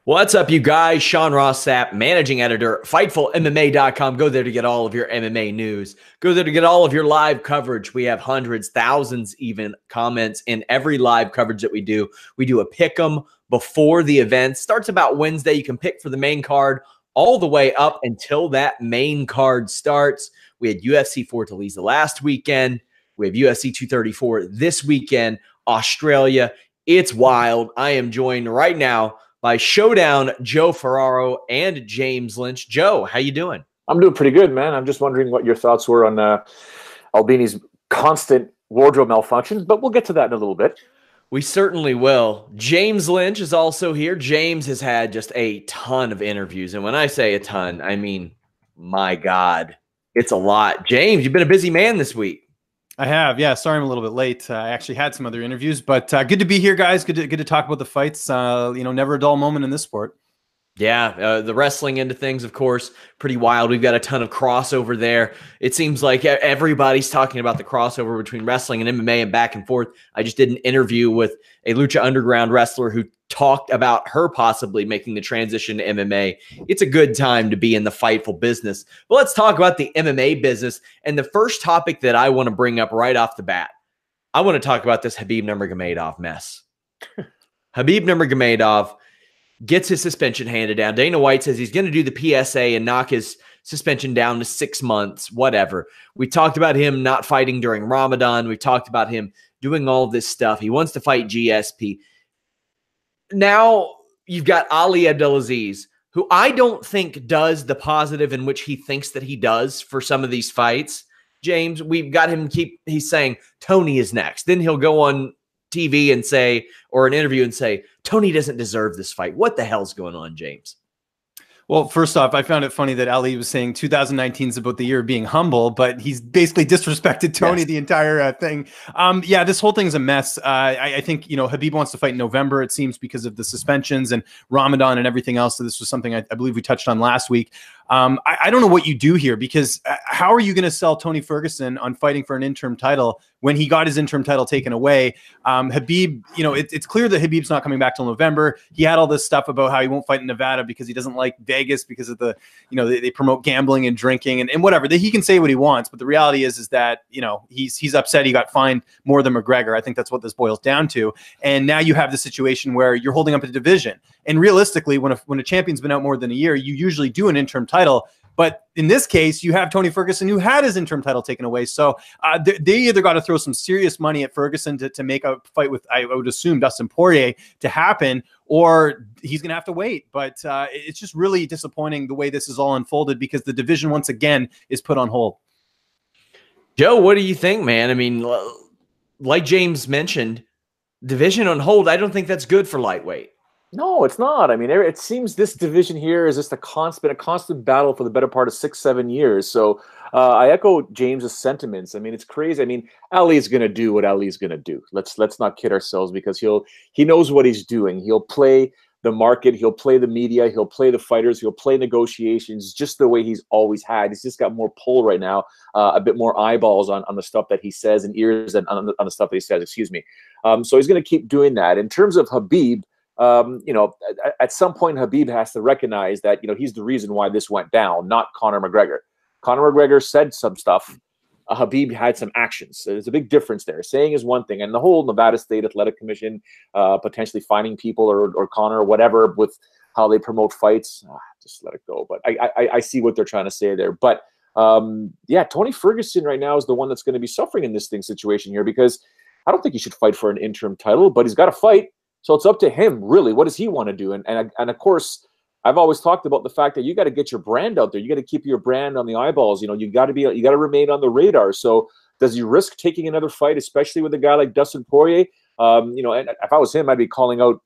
What's up, you guys? Sean Ross Sapp, managing editor, FightfulMMA.com. Go there to get all of your MMA news. Go there to get all of your live coverage. We have hundreds, thousands even comments in every live coverage that we do. We do a pick 'em before the event. Starts about Wednesday. You can pick for the main card all the way up until that main card starts. We had UFC Fortaleza last weekend. We have UFC 234 this weekend, Australia. It's wild. I am joined right now by Showdown Joe Ferraro and James Lynch. Joe, how you doing? I'm doing pretty good, man. I'm just wondering what your thoughts were on Albini's constant wardrobe malfunctions, but we'll get to that in a little bit. We certainly will. James Lynch is also here. James has had just a ton of interviews, and when I say a ton, I mean, my God, it's a lot. James, you've been a busy man this week. I have, yeah. Sorry I'm a little bit late. I actually had some other interviews, but good to be here, guys. Good to talk about the fights. Never a dull moment in this sport. Yeah, the wrestling end of things, of course, pretty wild. We've got a ton of crossover there. It seems like everybody's talking about the crossover between wrestling and MMA and back and forth. I just did an interview with a Lucha Underground wrestler who talked about her possibly making the transition to MMA. It's a good time to be in the Fightful business. But let's talk about the MMA business. And the first topic that I want to bring up right off the bat, I want to talk about this Khabib Nurmagomedov mess. Khabib Nurmagomedov gets his suspension handed down. Dana White says he's going to do the PSA and knock his suspension down to 6 months, whatever. We talked about him not fighting during Ramadan. We talked about him doing all this stuff. He wants to fight GSP. Now you've got Ali Abdelaziz, who I don't think does the positive in which he thinks that he does for some of these fights. James, we've got him he's saying Tony is next. Then he'll go on TV and say, or an interview and say, Tony doesn't deserve this fight. What the hell's going on, James? Well, first off, I found it funny that Ali was saying 2019 is about the year of being humble, but he's basically disrespected Tony the entire thing. Yeah, this whole thing's a mess. I think, Khabib wants to fight in November, it seems, because of the suspensions and Ramadan and everything else. So this was something I believe we touched on last week. I don't know what you do here, because how are you going to sell Tony Ferguson on fighting for an interim title when he got his interim title taken away? Khabib, it's clear that Khabib's not coming back till November. He had all this stuff about how he won't fight in Nevada because he doesn't like Vegas because of the, they promote gambling and drinking and whatever. He can say what he wants, but the reality is that, he's upset he got fined more than McGregor. I think that's what this boils down to. And now you have the situation where you're holding up a division. And realistically, when a champion's been out more than a year, you usually do an interim title. But in this case, you have Tony Ferguson, who had his interim title taken away. So they either got to throw some serious money at Ferguson to make a fight with, I would assume, Dustin Poirier to happen, or he's going to have to wait. But it's just really disappointing the way this is all unfolded, because the division, once again, is put on hold. Joe, what do you think, man? I mean, like James mentioned, division on hold, I don't think that's good for lightweight. No, it's not. I mean, it seems this division here is just a constant battle for the better part of 6-7 years. So I echo James's sentiments. I mean, it's crazy. I mean, Ali's going to do what Ali's going to do. Let's not kid ourselves, because he knows what he's doing. He'll play the market. He'll play the media. He'll play the fighters. He'll play negotiations just the way he's always had. He's just got more pull right now, a bit more eyeballs on the stuff that he says, and ears on the stuff that he says, excuse me. So he's going to keep doing that. In terms of Khabib, at some point, Khabib has to recognize that, he's the reason why this went down, not Conor McGregor. Conor McGregor said some stuff. Khabib had some actions. So there's a big difference there. Saying is one thing, and the whole Nevada State Athletic Commission potentially fining people or Conor or whatever with how they promote fights, just let it go. But I see what they're trying to say there. But yeah, Tony Ferguson right now is the one that's going to be suffering in this situation here, because I don't think he should fight for an interim title, but he's got to fight. So it's up to him, really. What does he want to do? And of course, I've always talked about the fact that you got to get your brand out there. You got to keep your brand on the eyeballs. You got to remain on the radar. So does he risk taking another fight, especially with a guy like Dustin Poirier? And if I was him, I'd be calling out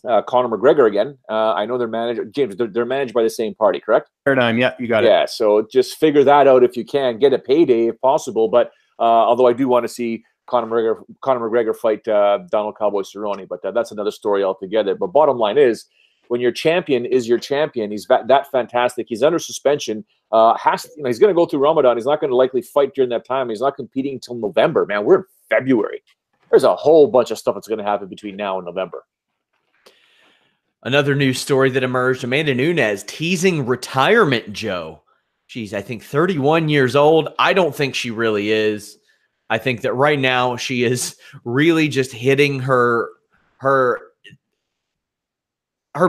Conor McGregor again. I know they're managed, James. They're managed by the same party, correct? Paradigm, yeah, you got it. Yeah, so just figure that out if you can. Get a payday if possible. But although I do want to see Conor McGregor fight Donald Cowboy Cerrone, but that's another story altogether. But bottom line is, when your champion is your champion, he's that fantastic. He's under suspension. He's going to go through Ramadan. He's not going to likely fight during that time. He's not competing until November. Man, we're in February. There's a whole bunch of stuff that's going to happen between now and November. Another news story that emerged, Amanda Nunes teasing retirement, Joe. She's, I think, 31 years old. I don't think she really is. I think that right now she is really just hitting her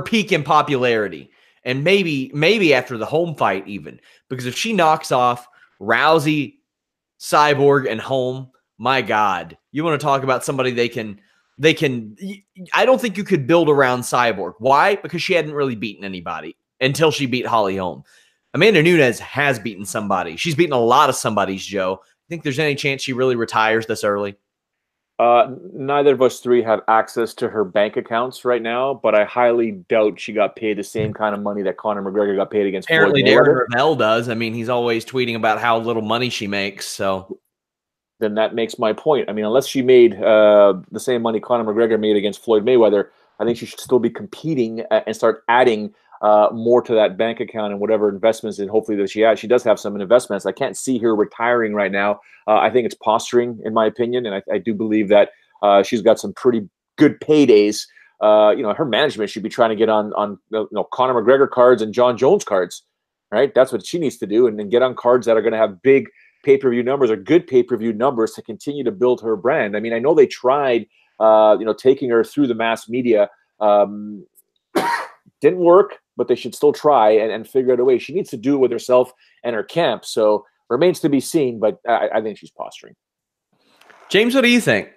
peak in popularity. And maybe after the home fight even. Because if she knocks off Rousey, Cyborg, and Holm, my God, you want to talk about somebody they can I don't think you could build around Cyborg. Why? Because she hadn't really beaten anybody until she beat Holly Holm. Amanda Nunes has beaten somebody. She's beaten a lot of somebody's, Joe. Think there's any chance she really retires this early? Neither of us three have access to her bank accounts right now, but I highly doubt she got paid the same kind of money that Conor McGregor got paid against Apparently Floyd Mayweather. Darren Ravel does. I mean, he's always tweeting about how little money she makes. So then that makes my point. I mean, unless she made the same money Conor McGregor made against Floyd Mayweather, I think she should still be competing and start adding more to that bank account and whatever investments and hopefully that she has. She does have some investments. I can't see her retiring right now. I think it's posturing, in my opinion, and I do believe that she's got some pretty good paydays. Her management should be trying to get on Conor McGregor cards and John Jones cards, right? That's what she needs to do, and then get on cards that are going to have big pay-per-view numbers or good pay-per-view numbers to continue to build her brand. I mean, I know they tried, taking her through the mass media. Didn't work, but they should still try and figure out a way. She needs to do it with herself and her camp. So remains to be seen, but I think she's posturing. James, what do you think?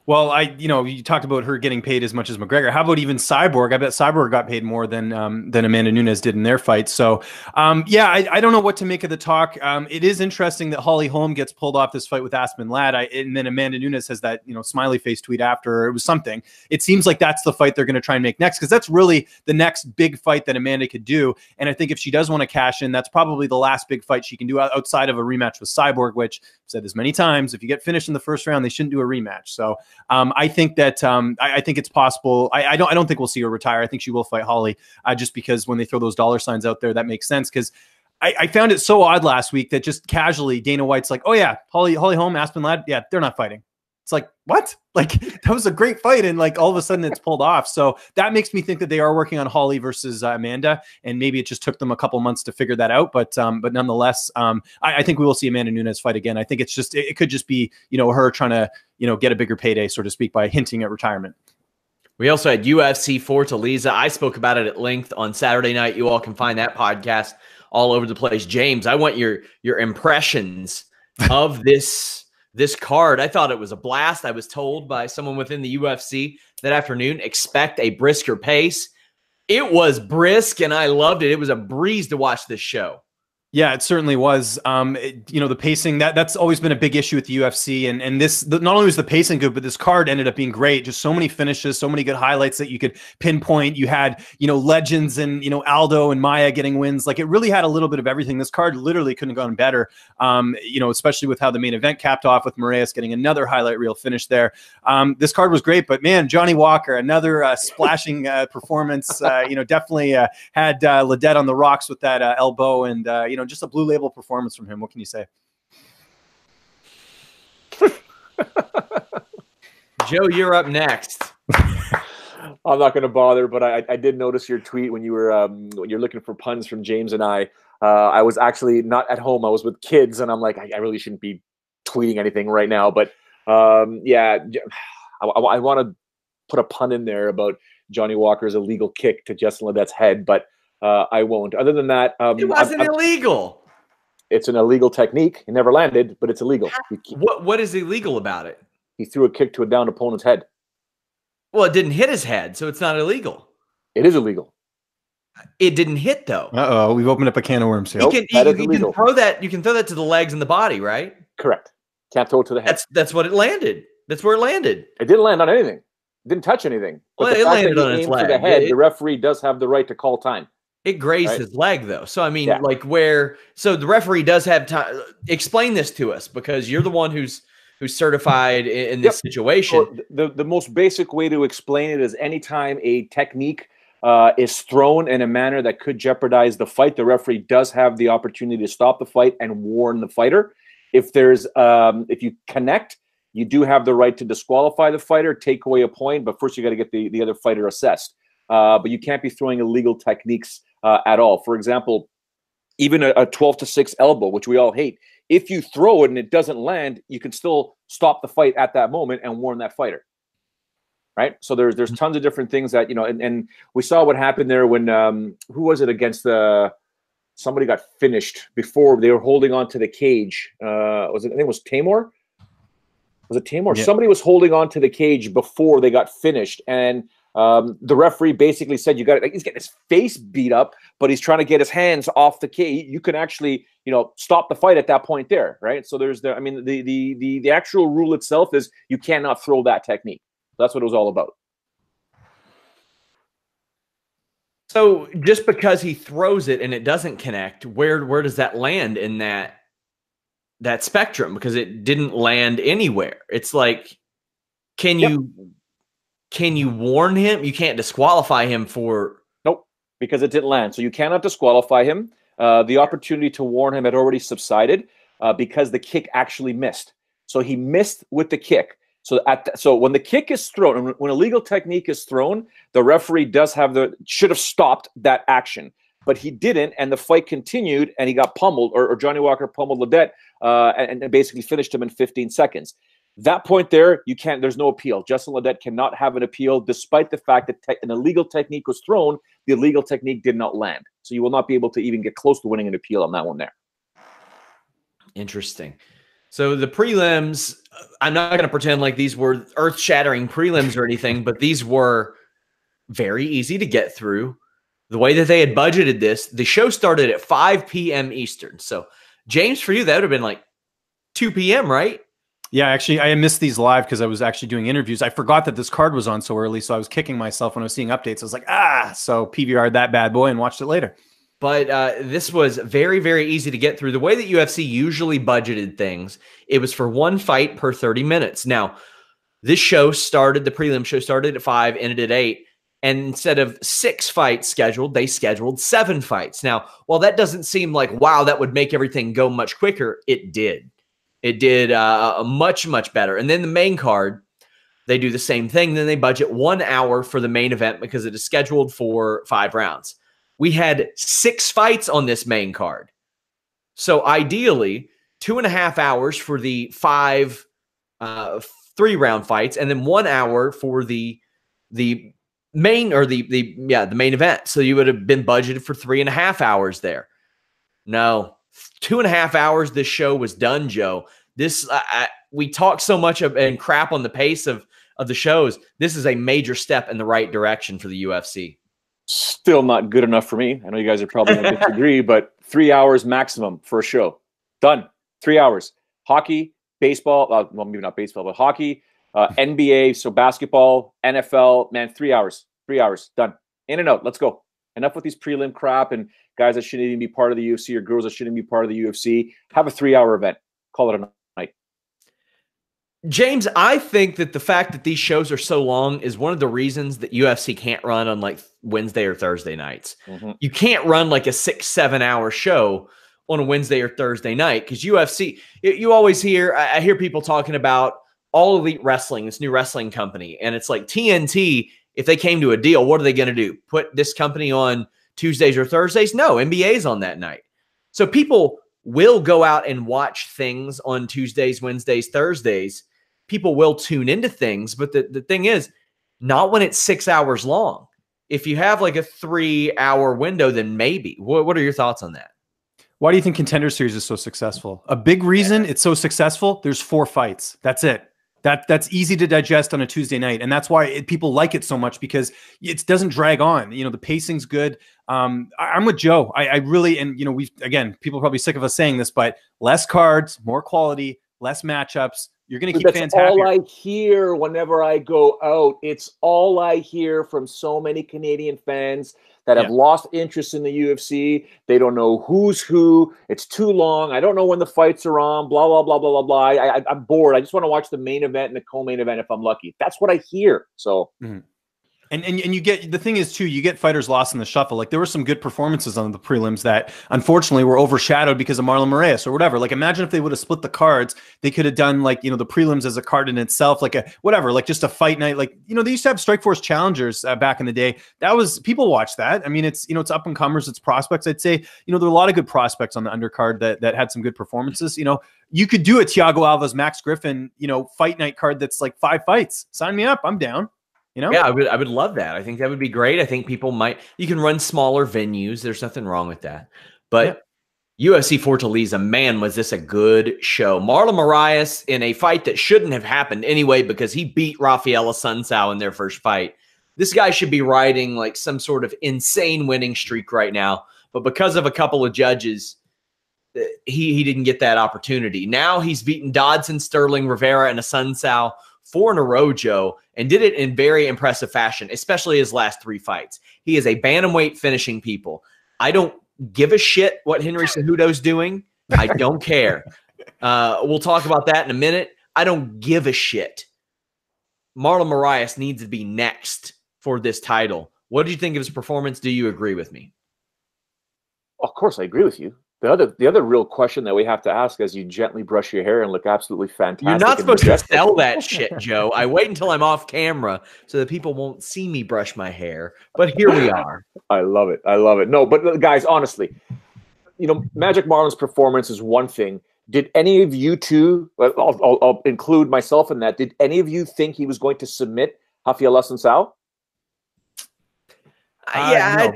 Well, you talked about her getting paid as much as McGregor. How about even Cyborg? I bet Cyborg got paid more than Amanda Nunes did in their fight. So, I don't know what to make of the talk. It is interesting that Holly Holm gets pulled off this fight with Aspen Ladd, and then Amanda Nunes has that smiley face tweet after. It was something. It seems like that's the fight they're going to try and make next, because that's really the next big fight that Amanda could do. And I think if she does want to cash in, that's probably the last big fight she can do outside of a rematch with Cyborg, which I've said this many times. If you get finished in the first round, they shouldn't do a rematch. So. I think that I think it's possible. I don't think we'll see her retire. I think she will fight Holly, just because when they throw those dollar signs out there, that makes sense. Because I found it so odd last week that just casually Dana White's like, oh yeah, Holly Holm, Aspen Ladd, yeah, they're not fighting. It's like, what? Like, that was a great fight, and like all of a sudden it's pulled off. So that makes me think that they are working on Holly versus Amanda, and maybe it just took them a couple months to figure that out. But nonetheless, I think we will see Amanda Nunes fight again. I think it's just it could just be her trying to get a bigger payday, so to speak, by hinting at retirement. We also had UFC Fortaleza. I spoke about it at length on Saturday night. You all can find that podcast all over the place. James, I want your impressions of this card. I thought it was a blast. I was told by someone within the UFC that afternoon, expect a brisker pace. It was brisk, and I loved it. It was a breeze to watch this show. Yeah, it certainly was. The pacing, that's always been a big issue with the UFC. And this, not only was the pacing good, but this card ended up being great. Just so many finishes, so many good highlights that you could pinpoint. You had, legends and, Aldo and Maya getting wins. Like, it really had a little bit of everything. This card literally couldn't have gone better, especially with how the main event capped off with Moraes getting another highlight reel finish there. This card was great, but man, Johnny Walker, another splashing performance, definitely had Ledet on the rocks with that elbow, and, just a blue label performance from him. What can you say? Joe, you're up next. I'm not going to bother, but I did notice your tweet when you were when you're looking for puns from James and I. I was actually not at home. I was with kids, and I'm like, I really shouldn't be tweeting anything right now. But I want to put a pun in there about Johnny Walker's illegal kick to Justin Ledet's head, but I won't. Other than that, it wasn't illegal. It's an illegal technique. It never landed, but it's illegal. What is illegal about it? He threw a kick to a downed opponent's head. Well, it didn't hit his head, so it's not illegal. It is illegal. It didn't hit, though. Uh-oh, we've opened up a can of worms here. You can throw that to the legs and the body, right? Correct. Can't throw it to the head. That's what it landed. That's where it landed. It didn't land on anything. It didn't touch anything. Well, it landed on its leg. The head, the referee does have the right to call time. It grazed his leg, though. So, I mean, so the referee does have time. Explain this to us, because you're the one who's certified in this situation. So the most basic way to explain it is anytime a technique is thrown in a manner that could jeopardize the fight, the referee does have the opportunity to stop the fight and warn the fighter. If you connect, you do have the right to disqualify the fighter, take away a point, but first you got to get the other fighter assessed. but you can't be throwing illegal techniques at all. For example, even a 12-6 elbow, which we all hate. If you throw it and it doesn't land, you can still stop the fight at that moment and warn that fighter. Right. So there's tons of different things that, and we saw what happened there when who was it against somebody got finished before they were holding on to the cage. I think it was Tamor. Was it Tamor? Yeah. Somebody was holding on to the cage before they got finished, and the referee basically said, he's getting his face beat up, but he's trying to get his hands off the cage. You can actually, stop the fight at that point there, right? So the actual rule itself is you cannot throw that technique. That's what it was all about. So just because he throws it and it doesn't connect, where does that land in that spectrum? Because it didn't land anywhere. It's like, can you warn him? You can't disqualify him for... Nope, because it didn't land. So you cannot disqualify him. The opportunity to warn him had already subsided because the kick actually missed. So he missed with the kick. So when the kick is thrown, when a legal technique is thrown, the referee should have stopped that action, but he didn't, and the fight continued, and he got pummeled, or Johnny Walker pummeled Ledet, and basically finished him in 15 seconds. That point there, there's no appeal. Justin Ledet cannot have an appeal, despite the fact that an illegal technique was thrown. The illegal technique did not land, so you will not be able to even get close to winning an appeal on that one there. Interesting. So the prelims, I'm not going to pretend like these were earth-shattering prelims or anything, but these were very easy to get through. The way that they had budgeted this, the show started at 5 p.m. Eastern. So, James, for you, that would have been like 2 p.m., right? Yeah, actually, I missed these live because I was actually doing interviews. I forgot that this card was on so early, so I was kicking myself when I was seeing updates. I was like, so PVR'd that bad boy and watched it later. But this was very, very easy to get through. The way that UFC usually budgeted things, it was for one fight per 30 minutes. Now, the prelim show started at 5, ended at 8. And instead of 6 fights scheduled, they scheduled 7 fights. Now, while that doesn't seem like, wow, that would make everything go much quicker, it did. It did much, much better. And then the main card, they do the same thing. Then they budget 1 hour for the main event because it is scheduled for 5 rounds. We had 6 fights on this main card. So ideally, 2.5 hours for the 5 3-round fights, and then 1 hour for the main the main event. So you would have been budgeted for 3.5 hours there. No, 2.5 hours. This show was done, Joe. This we talk so much and crap on the pace of the shows. This is a major step in the right direction for the UFC. Still not good enough for me. I know you guys are probably going to disagree, but 3 hours maximum for a show. Done. 3 hours. Hockey, baseball, well, maybe not baseball, but hockey, NBA, so basketball, NFL, man, 3 hours. 3 hours. Done. In and out. Let's go. Enough with these prelim crap and guys that shouldn't even be part of the UFC or girls that shouldn't be part of the UFC. Have a 3-hour event. Call it a night. James, I think that the fact that these shows are so long is one of the reasons that UFC can't run on like Wednesday or Thursday nights. Mm-hmm. You can't run like a 6-7 hour show on a Wednesday or Thursday night because UFC, you always hear, I hear people talking about All Elite Wrestling, this new wrestling company. And it's like TNT, if they came to a deal, what are they going to do? Put this company on Tuesdays or Thursdays? No, NBA's on that night. So people will go out and watch things on Tuesdays, Wednesdays, Thursdays. People will tune into things, but the thing is, not when it's 6 hours long. If you have like a 3-hour window, then maybe. What are your thoughts on that? Why do you think Contender Series is so successful? A big reason it's so successful, there's 4 fights. That's it. That's easy to digest on a Tuesday night. And that's why people like it so much because it doesn't drag on. You know, the pacing's good. I'm with Joe. I really, and people are probably sick of us saying this, but less cards, more quality, less matchups. You're going to keep fans happy. That's all I hear whenever I go out. It's all I hear from so many Canadian fans that have lost interest in the UFC. They don't know who's who. It's too long. I don't know when the fights are on, blah, blah, blah, blah, blah, blah. I'm bored. I just want to watch the main event and the co-main event if I'm lucky. That's what I hear. So, And you get, the thing is too, you get fighters lost in the shuffle. Like there were some good performances on the prelims that unfortunately were overshadowed because of Marlon Moraes or whatever. Like imagine if they would have split the cards, they could have done like, the prelims as a card in itself, like a whatever, like just a fight night. Like, they used to have Strikeforce challengers back in the day. That was, people watch that. I mean, it's, it's up and comers, it's prospects. I'd say, there are a lot of good prospects on the undercard that had some good performances. You could do a Thiago Alves, Max Griffin, fight night card that's like 5 fights. Sign me up. I'm down. Yeah, I would love that. I think that would be great. I think people you can run smaller venues. There's nothing wrong with that. But UFC Fortaleza, man, was this a good show. Marlon Moraes in a fight that shouldn't have happened anyway because he beat Rafael Assunção in their first fight. This guy should be riding like some sort of insane winning streak right now. But because of a couple of judges, he didn't get that opportunity. Now he's beaten Dodson, Sterling, Rivera, and Assunção 4 in a row, Joe, and did it in very impressive fashion, especially his last 3 fights. He is a bantamweight finishing people. I don't give a shit what Henry Cejudo's doing. I don't care. We'll talk about that in a minute. I don't give a shit. Marlon Moraes needs to be next for this title. What did you think of his performance? Do you agree with me? Of course, I agree with you. The other real question that we have to ask as you gently brush your hair and look absolutely fantastic. You're not supposed to sell that shit, Joe. I wait until I'm off camera so that people won't see me brush my hair. But here we are. I love it. I love it. No, but guys, honestly, Magic Marlon's performance is one thing. Did any of you two, I'll include myself in that, did any of you think he was going to submit Rafael Assunção? I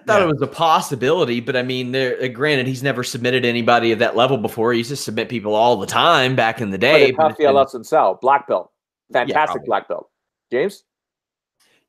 thought it was a possibility, but I mean, granted, he's never submitted anybody of that level before. He used to submit people all the time back in the day. Rafael Assunção, black belt, fantastic black belt. James?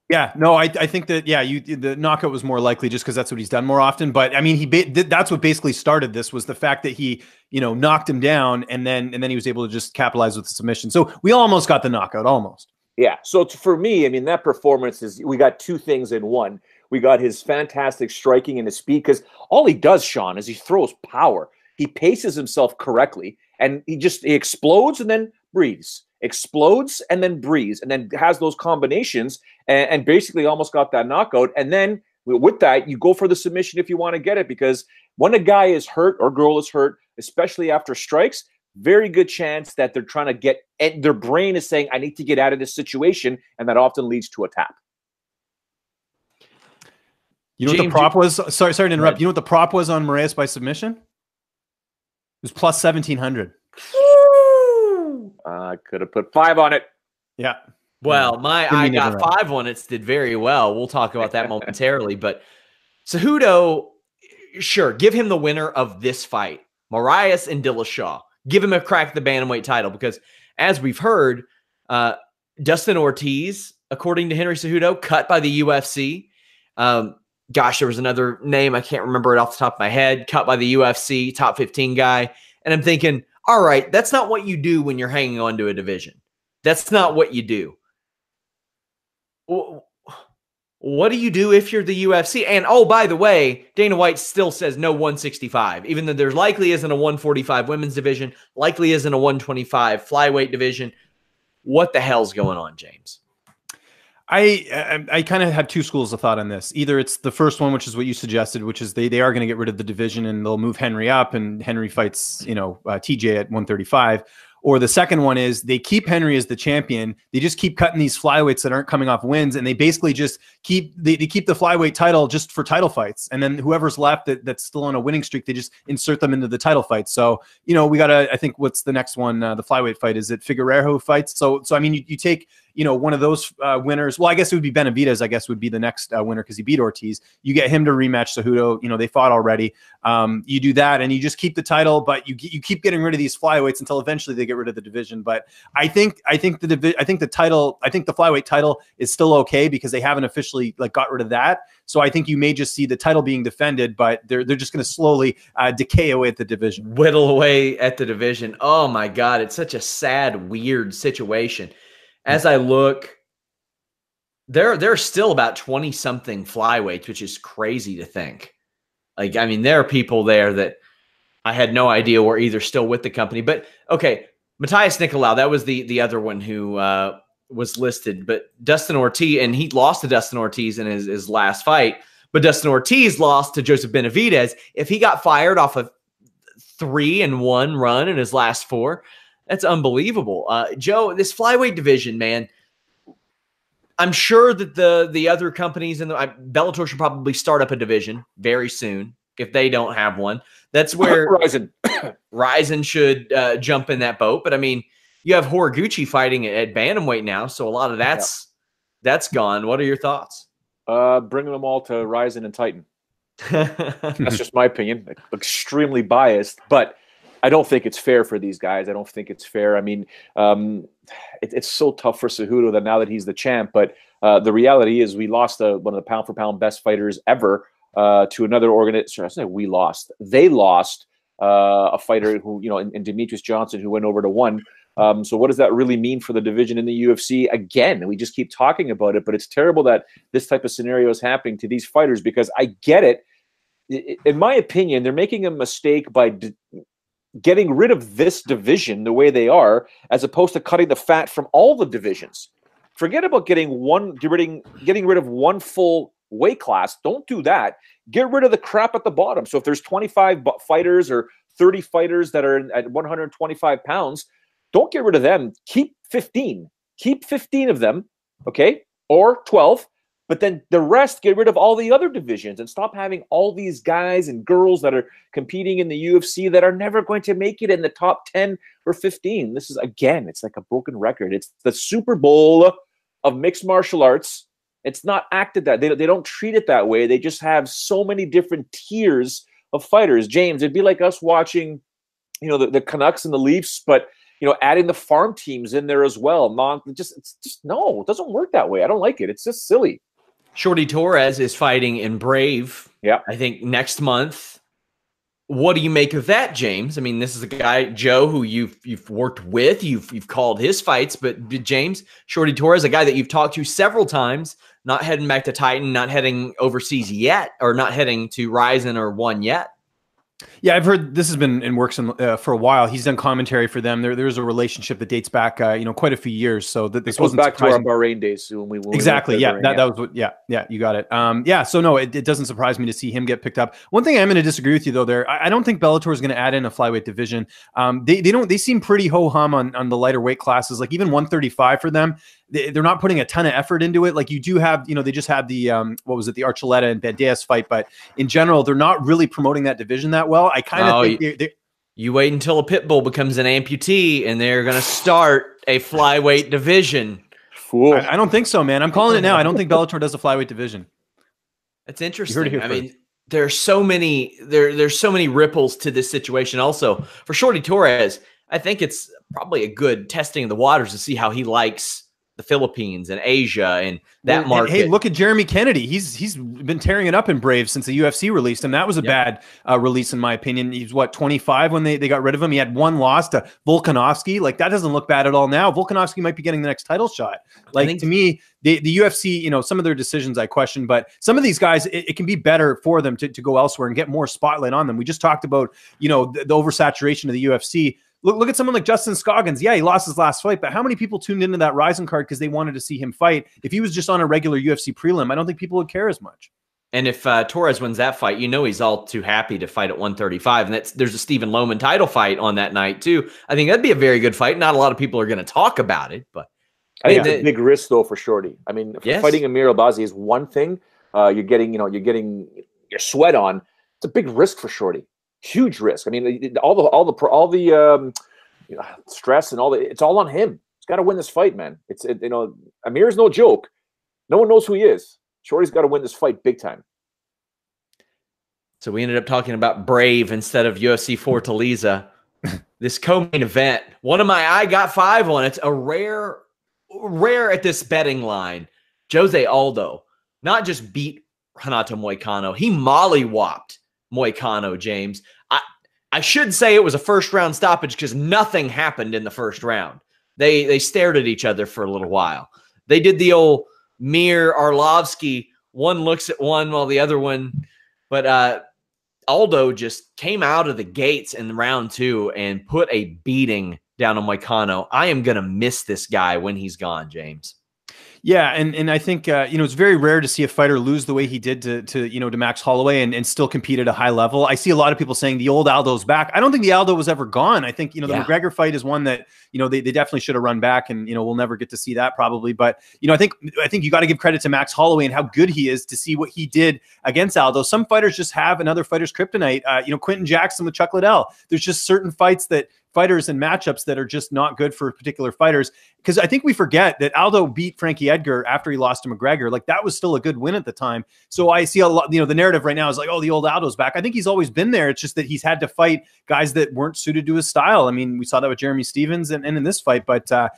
Yeah, no, I think that the knockout was more likely just because that's what he's done more often. But I mean, that's what basically started this, was the fact that he knocked him down and then he was able to just capitalize with the submission. So we almost got the knockout, almost. Yeah. So for me, I mean, that performance we got 2 things in one. We got his fantastic striking and his speed, because all he does, Sean, is he throws power. He paces himself correctly, and he explodes and then breathes, explodes and then breathes, and then has those combinations and basically almost got that knockout. And then with that, you go for the submission if you want to get it, because when a guy is hurt or girl is hurt, especially after strikes, very good chance that they're trying to their brain is saying, I need to get out of this situation, and that often leads to a tap. You know what the prop was? Sorry to interrupt. You know what the prop was on Moraes by submission? It was plus 1,700. I could have put 5 on it. Yeah. Well, I got 5 on it. Did very well. We'll talk about that momentarily. But Cejudo, sure, give him the winner of this fight, Moraes and Dillashaw. Give him a crack at the bantamweight title, because as we've heard, Dustin Ortiz, according to Henry Cejudo, cut by the UFC. Gosh, there was another name. I can't remember it off the top of my head. Cut by the UFC, top 15 guy. And I'm thinking, all right, that's not what you do when you're hanging on to a division. That's not what you do. What do you do if you're the UFC? And, oh, by the way, Dana White still says no 165, even though there likely isn't a 145 women's division, likely isn't a 125 flyweight division. What the hell's going on, James? I kind of have 2 schools of thought on this. Either it's the first one, which is what you suggested, which is they are going to get rid of the division and they'll move Henry up, and Henry fights, TJ at 135. Or the second one is they keep Henry as the champion. They just keep cutting these flyweights that aren't coming off wins, and they basically just keep they keep the flyweight title just for title fights. And then whoever's left that's still on a winning streak, they just insert them into the title fight. So, we got to, I think, what's the next one? The flyweight fight, is it Figueiredo fights? So I mean, you take, one of those winners. Well, I guess it would be Benavidez, I guess, would be the next winner, because he beat Ortiz. You get him to rematch Cejudo. They fought already. You do that, and you just keep the title, but you keep getting rid of these flyweights until eventually they get rid of the division. But I think the flyweight title is still okay, because they haven't officially got rid of that. So I think you may just see the title being defended, but they're just going to slowly decay away at the division, whittle away at the division. Oh my God, it's such a sad, weird situation. As I look, there are still about 20-something flyweights, which is crazy to think. There are people there that I had no idea were either still with the company. But, okay, Matthias Nicolau, that was the other one who was listed, but Dustin Ortiz, and he lost to Dustin Ortiz in his last fight, but Dustin Ortiz lost to Joseph Benavidez. If he got fired off a 3-1 run in his last 4, that's unbelievable. Joe, this flyweight division, man, I'm sure that the other companies in Bellator should probably start up a division very soon if they don't have one. That's where Ryzen should jump in that boat. But I mean, you have Horiguchi fighting at bantamweight now, so a lot of that's gone. What are your thoughts? Bringing them all to Ryzen and Titan. That's just my opinion. Extremely biased, but I don't think it's fair for these guys. I don't think it's fair. I mean, it's so tough for Cejudo that now that he's the champ, but the reality is we lost one of the pound-for-pound best fighters ever to another organization. I say we lost. They lost a fighter who, in Demetrius Johnson, who went over to 1. So what does that really mean for the division in the UFC? Again, we just keep talking about it, but it's terrible that this type of scenario is happening to these fighters, because I get it. In my opinion, they're making a mistake by getting rid of this division the way they are, as opposed to cutting the fat from all the divisions. Forget about getting rid of one full weight class. Don't do that. Get rid of the crap at the bottom. So if there's 25 fighters or 30 fighters that are at 125 pounds, don't get rid of them. Keep 15. Keep 15 of them, okay? Or 12. But then the rest, get rid of all the other divisions and stop having all these guys and girls that are competing in the UFC that are never going to make it in the top 10 or 15. This is, again, it's like a broken record. It's the Super Bowl of mixed martial arts. It's not acted that. They don't treat it that way. They just have so many different tiers of fighters. James, it'd be like us watching, the Canucks and the Leafs, but adding the farm teams in there as well. No, it doesn't work that way. I don't like it. It's just silly. Shorty Torres is fighting in Brave. Yeah, I think next month. What do you make of that, James? I mean, this is a guy, Joe, who you've worked with. You've called his fights, but James, Shorty Torres, a guy that you've talked to several times, not heading back to Titan, not heading overseas yet, or not heading to Ryzen or One yet. Yeah, I've heard this has been in works for a while. He's done commentary for them. There's a relationship that dates back, quite a few years. So this wasn't back surprising. To our Bahrain days when we exactly. Yeah, that was what. Yeah, you got it. Yeah. So no, it doesn't surprise me to see him get picked up. One thing I'm going to disagree with you though. I don't think Bellator is going to add in a flyweight division. They seem pretty ho hum on the lighter weight classes. Like even 135 for them. They're not putting a ton of effort into it. Like you do have, they just had the, what was it? The Archuleta and Banderas fight. But in general, they're not really promoting that division that well. I kind of think you wait until a pit bull becomes an amputee and they're going to start a flyweight division. Fool. I don't think so, man. I'm calling it now. I don't think Bellator does a flyweight division. That's interesting. I mean, there's so many ripples to this situation. Also for Shorty Torres, I think it's probably a good testing of the waters to see how he likes the Philippines and Asia and that market. Hey, look at Jeremy Kennedy. He's been tearing it up in Brave since the UFC released him. That was a bad release in my opinion. He's 25 when they got rid of him. He had 1 loss to Volkanovski. Like that doesn't look bad at all now. Volkanovski might be getting the next title shot. Like to me, the UFC, some of their decisions I question, but some of these guys, it can be better for them to go elsewhere and get more spotlight on them. We just talked about, the oversaturation of the UFC. Look at someone like Justin Scoggins. Yeah, he lost his last fight, but how many people tuned into that Ryzen card because they wanted to see him fight? If he was just on a regular UFC prelim, I don't think people would care as much. And if Torres wins that fight, he's all too happy to fight at 135. And there's a Stephen Lohman title fight on that night too. I think that'd be a very good fight. Not a lot of people are going to talk about it, but I think it's a big risk though for Shorty. I mean, fighting Amir Albazi is one thing. You're getting your sweat on. It's a big risk for Shorty. Huge risk. I mean, all the stress and it's all on him. He's got to win this fight, man. Amir's no joke. No one knows who he is. Shorty's got to win this fight big time. So we ended up talking about Brave instead of UFC Fortaleza. This co-main event. I got 5 on. It's a rare at this betting line. Jose Aldo not just beat Renato Moicano. He mollywopped Moicano, James. I should say it was a first-round stoppage because nothing happened in the first round. They stared at each other for a little while. They did the old Mir Arlovsky, one looks at one while the other one. But Aldo just came out of the gates in round 2 and put a beating down on Moicano. I am going to miss this guy when he's gone, James. Yeah, and I think it's very rare to see a fighter lose the way he did to Max Holloway and still compete at a high level. I see a lot of people saying the old Aldo's back. I don't think the Aldo was ever gone. I think the McGregor fight is one that they definitely should have run back, and we'll never get to see that probably. But I think you got to give credit to Max Holloway and how good he is to see what he did against Aldo. Some fighters just have another fighter's kryptonite. Quentin Jackson with Chuck Liddell. There's just certain fighters and matchups that are just not good for particular fighters. Because I think we forget that Aldo beat Frankie Edgar after he lost to McGregor. Like, that was still a good win at the time. So I see a lot, the narrative right now is like, oh, the old Aldo's back. I think he's always been there. It's just that he's had to fight guys that weren't suited to his style. I mean, we saw that with Jeremy Stevens and in this fight. But I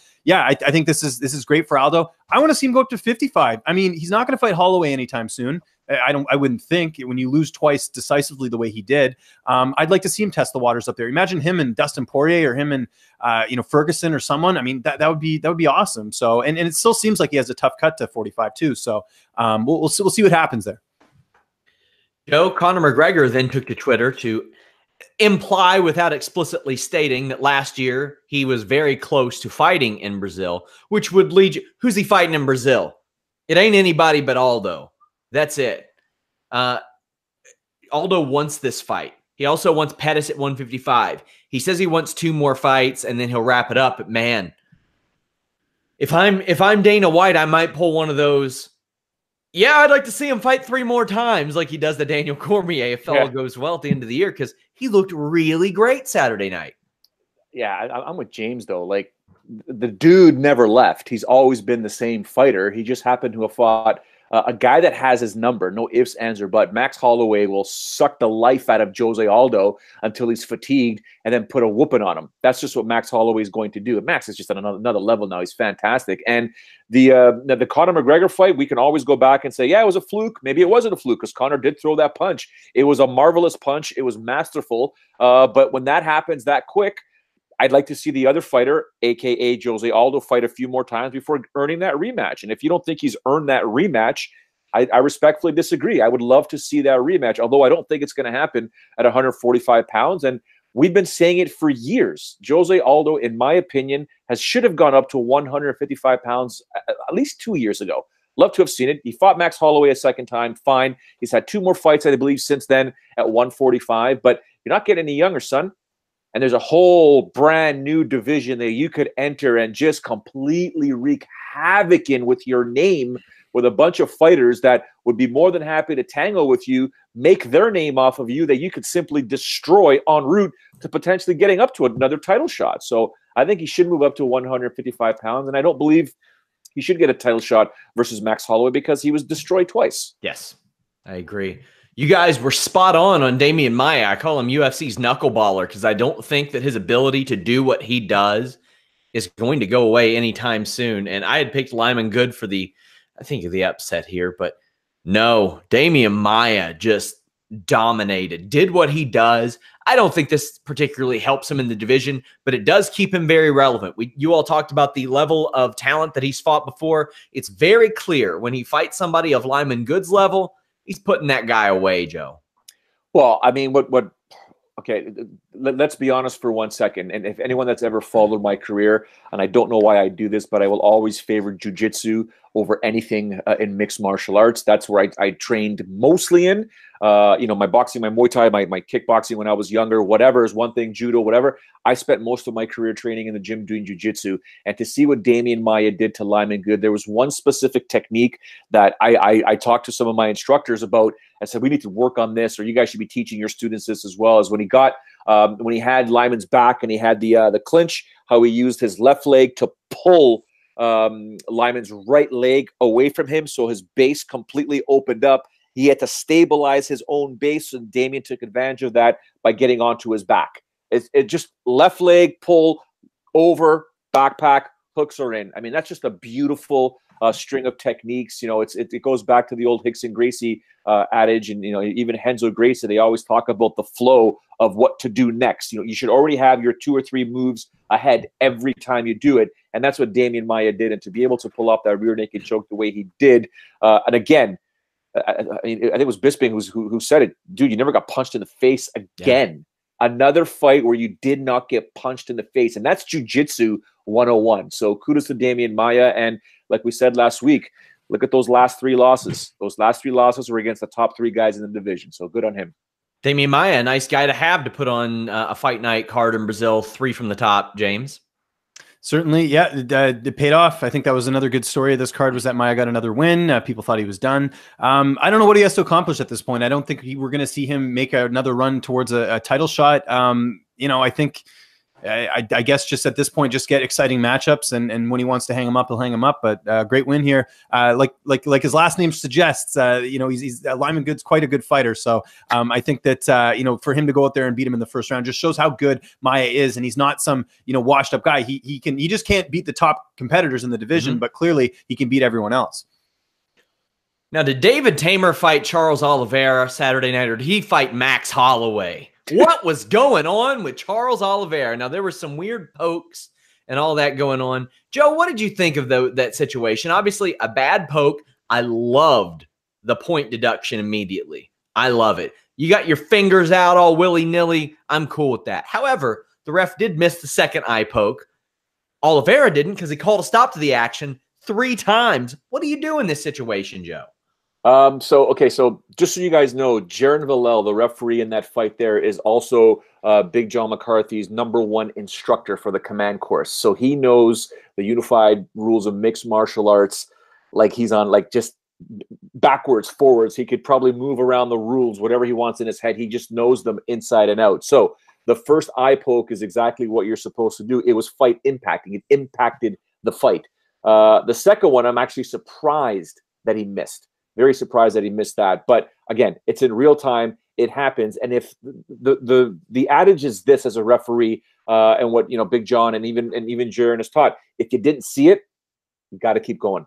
think this is great for Aldo. I want to see him go up to 55. I mean, he's not going to fight Holloway anytime soon. I wouldn't think, when you lose twice decisively the way he did. I'd like to see him test the waters up there. Imagine him and Dustin Poirier, or him and Ferguson or someone. I mean, that would be awesome. So and it still seems like he has a tough cut to 45 too. So we'll see what happens there. Joe, Conor McGregor then took to Twitter to imply, without explicitly stating, that last year he was very close to fighting in Brazil, which would lead you. Who's he fighting in Brazil? It ain't anybody but Aldo. That's it. Aldo wants this fight. He also wants Pettis at 155. He says he wants 2 more fights and then he'll wrap it up. But man, if I'm Dana White, I might pull one of those. Yeah, I'd like to see him fight 3 more times, like he does the Daniel Cormier if all goes well at the end of the year, because he looked really great Saturday night. Yeah, I'm with James though. Like, the dude never left. He's always been the same fighter. He just happened to have fought a guy that has his number, no ifs, ands, or buts. Max Holloway will suck the life out of Jose Aldo until he's fatigued and then put a whooping on him. That's just what Max Holloway is going to do. And Max is just at another level now. He's fantastic. And the Conor McGregor fight, we can always go back and say, yeah, it was a fluke. Maybe it wasn't a fluke because Conor did throw that punch. It was a marvelous punch. It was masterful. But when that happens that quick, I'd like to see the other fighter, a.k.a. Jose Aldo, fight a few more times before earning that rematch. And if you don't think he's earned that rematch, I respectfully disagree. I would love to see that rematch, although I don't think it's going to happen at 145 pounds. And we've been saying it for years. Jose Aldo, in my opinion, should have gone up to 155 pounds at least 2 years ago. Love to have seen it. He fought Max Holloway a second time. Fine. He's had 2 more fights, I believe, since then at 145. But you're not getting any younger, son. And there's a whole brand new division that you could enter and just completely wreak havoc in with your name, with a bunch of fighters that would be more than happy to tango with you, make their name off of you, that you could simply destroy en route to potentially getting up to another title shot. So I think he should move up to 155 pounds. And I don't believe he should get a title shot versus Max Holloway because he was destroyed twice. Yes, I agree. You guys were spot on Damian Maia. I call him UFC's knuckleballer because I don't think that his ability to do what he does is going to go away anytime soon. And I had picked Lyman Good for the upset here, but no, Damian Maia just dominated, did what he does. I don't think this particularly helps him in the division, but it does keep him very relevant. You all talked about the level of talent that he's fought before. It's very clear when he fights somebody of Lyman Good's level, he's putting that guy away, Joe. Well, I mean, okay, let's be honest for 1 second. And if anyone that's ever followed my career, and I don't know why I do this, but I will always favor jiu-jitsu over anything in mixed martial arts. That's where I trained mostly in. My boxing, my Muay Thai, my kickboxing when I was younger, whatever is one thing, judo, whatever. I spent most of my career training in the gym doing jiu-jitsu. And to see what Damian Maia did to Lyman Good, there was one specific technique that I talked to some of my instructors about. I said, we need to work on this, or you guys should be teaching your students this as well. As when he had Lyman's back and he had the clinch, how he used his left leg to pull Lyman's right leg away from him, so his base completely opened up. He had to stabilize his own base, and Damian took advantage of that by getting onto his back. It just left leg pull over, backpack, hooks are in. I mean, that's just a beautiful string of techniques. It goes back to the old Hickson Gracie adage, and even Renzo Gracie. They always talk about the flow of what to do next. You should already have your 2 or 3 moves ahead every time you do it, and that's what Damian Maia did. And to be able to pull off that rear naked choke the way he did, and again, I think it was Bisping who said it. Dude, you never got punched in the face again. another fight where you did not get punched in the face, and that's jiu-jitsu 101. So kudos to Damian Maia, and like we said last week, look at those last 3 losses. Those last 3 losses were against the top 3 guys in the division, so good on him. Damian Maia, a nice guy to have to put on a fight night card in Brazil, 3 from the top, James. Certainly, yeah, it paid off. I think that was another good story of this card, was that Maia got another win. People thought he was done. I don't know what he has to accomplish at this point. I don't think we're going to see him make another run towards a title shot. I think, I guess just at this point, just get exciting matchups, and when he wants to hang him up, he'll hang him up. But great win here. Like his last name suggests, he's Lyman Good's quite a good fighter. So I think that for him to go out there and beat him in the first round just shows how good Maia is, and he's not some washed up guy. He just can't beat the top competitors in the division, but clearly he can beat everyone else. Now, did David Tamer fight Charles Oliveira Saturday night, or did he fight Max Holloway? What was going on with Charles Oliveira? Now, there were some weird pokes and all that going on. Joe, what did you think of that situation? Obviously, a bad poke. I loved the point deduction immediately. I love it. You got your fingers out all willy-nilly. I'm cool with that. However, the ref did miss the second eye poke. Oliveira didn't, because he called a stop to the action 3 times. What do you do in this situation, Joe? So just so you guys know, Jaron Villel, the referee in that fight there, is also Big John McCarthy's #1 instructor for the command course. So he knows the unified rules of mixed martial arts like he's on, like, just backwards, forwards. He could probably move around the rules, whatever he wants in his head. He just knows them inside and out. So the first eye poke is exactly what you're supposed to do. It was fight impacting. It impacted the fight. The second one, I'm actually surprised that he missed. Very surprised that he missed that. But again, it's in real time. It happens. And if the adage is this as a referee, and what Big John and even Jaron has taught, if you didn't see it, you got to keep going.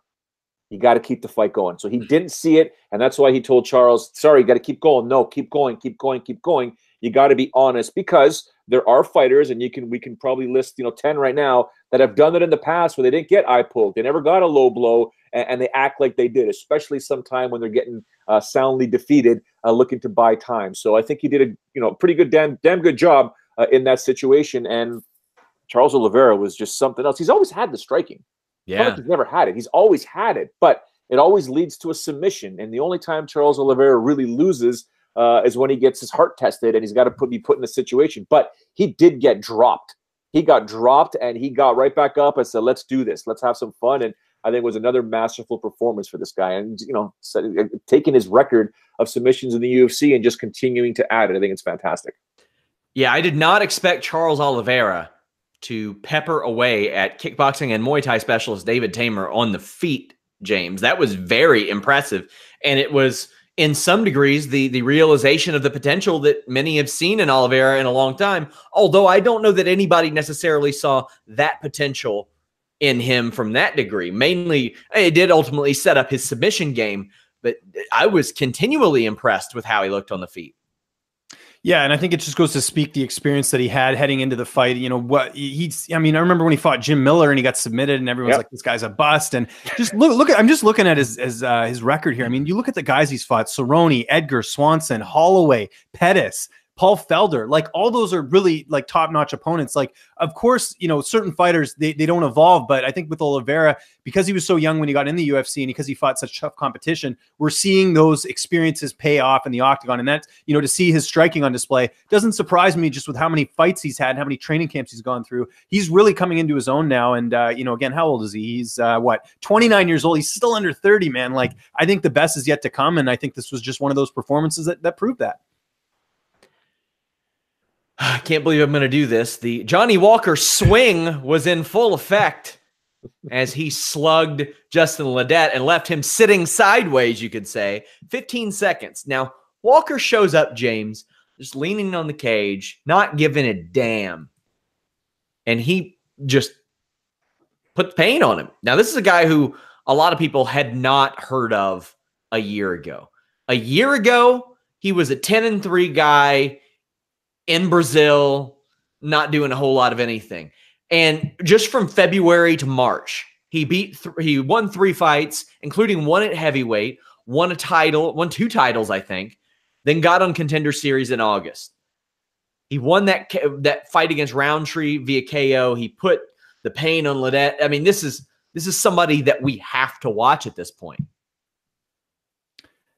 You got to keep the fight going. So he didn't see it, and that's why he told Charles, sorry, you got to keep going. No, keep going, keep going, keep going. You got to be honest, because there are fighters, and we can probably list 10 right now that have done it in the past where they didn't get eye poked. They never got a low blow, and they act like they did, especially sometime when they're getting soundly defeated, looking to buy time. So I think he did a pretty good, damn good job in that situation. And Charles Oliveira was just something else. He's always had the striking. Yeah, he's never had it. He's always had it, but it always leads to a submission. And the only time Charles Oliveira really loses is when he gets his heart tested and he's got to be put in a situation. But he did get dropped. He got dropped and he got right back up and said, let's do this. Let's have some fun. And I think it was another masterful performance for this guy. And, taking his record of submissions in the UFC and just continuing to add it. I think it's fantastic. Yeah, I did not expect Charles Oliveira to pepper away at kickboxing and Muay Thai specialist David Tamer on the feet, James. That was very impressive. And it was, in some degrees, the realization of the potential that many have seen in Oliveira in a long time, although I don't know that anybody necessarily saw that potential in him from that degree. Mainly, it did ultimately set up his submission game, but I was continually impressed with how he looked on the feet. Yeah, and I think it just goes to speak the experience that he had heading into the fight. I remember when he fought Jim Miller and he got submitted and everyone's like, this guy's a bust. And just look at, I'm just looking at his record here. I mean, you look at the guys he's fought: Cerrone, Edgar, Swanson, Holloway, Pettis, Paul Felder. Like, all those are really like top-notch opponents. Like, of course, certain fighters, they don't evolve, but I think with Oliveira, because he was so young when he got in the UFC and because he fought such tough competition, we're seeing those experiences pay off in the octagon. And that's, to see his striking on display doesn't surprise me, just with how many fights he's had and how many training camps he's gone through. He's really coming into his own now. And, again, how old is he? He's 29 years old. He's still under 30, man. Like, I think the best is yet to come. And I think this was just one of those performances that proved that. I can't believe I'm going to do this. The Johnny Walker swing was in full effect as he slugged Justin Ledet and left him sitting sideways, you could say. 15 seconds. Now, Walker shows up, James, just leaning on the cage, not giving a damn. And he just put the pain on him. Now, this is a guy who a lot of people had not heard of a year ago. A year ago, he was a 10-3 guy in Brazil, not doing a whole lot of anything. And just from February to March, he won 3 fights, including one at heavyweight, won 2 titles, I think, then got on Contender Series in August. He won that fight against Roundtree via KO. He put the pain on Ledet. I mean, this is somebody that we have to watch at this point.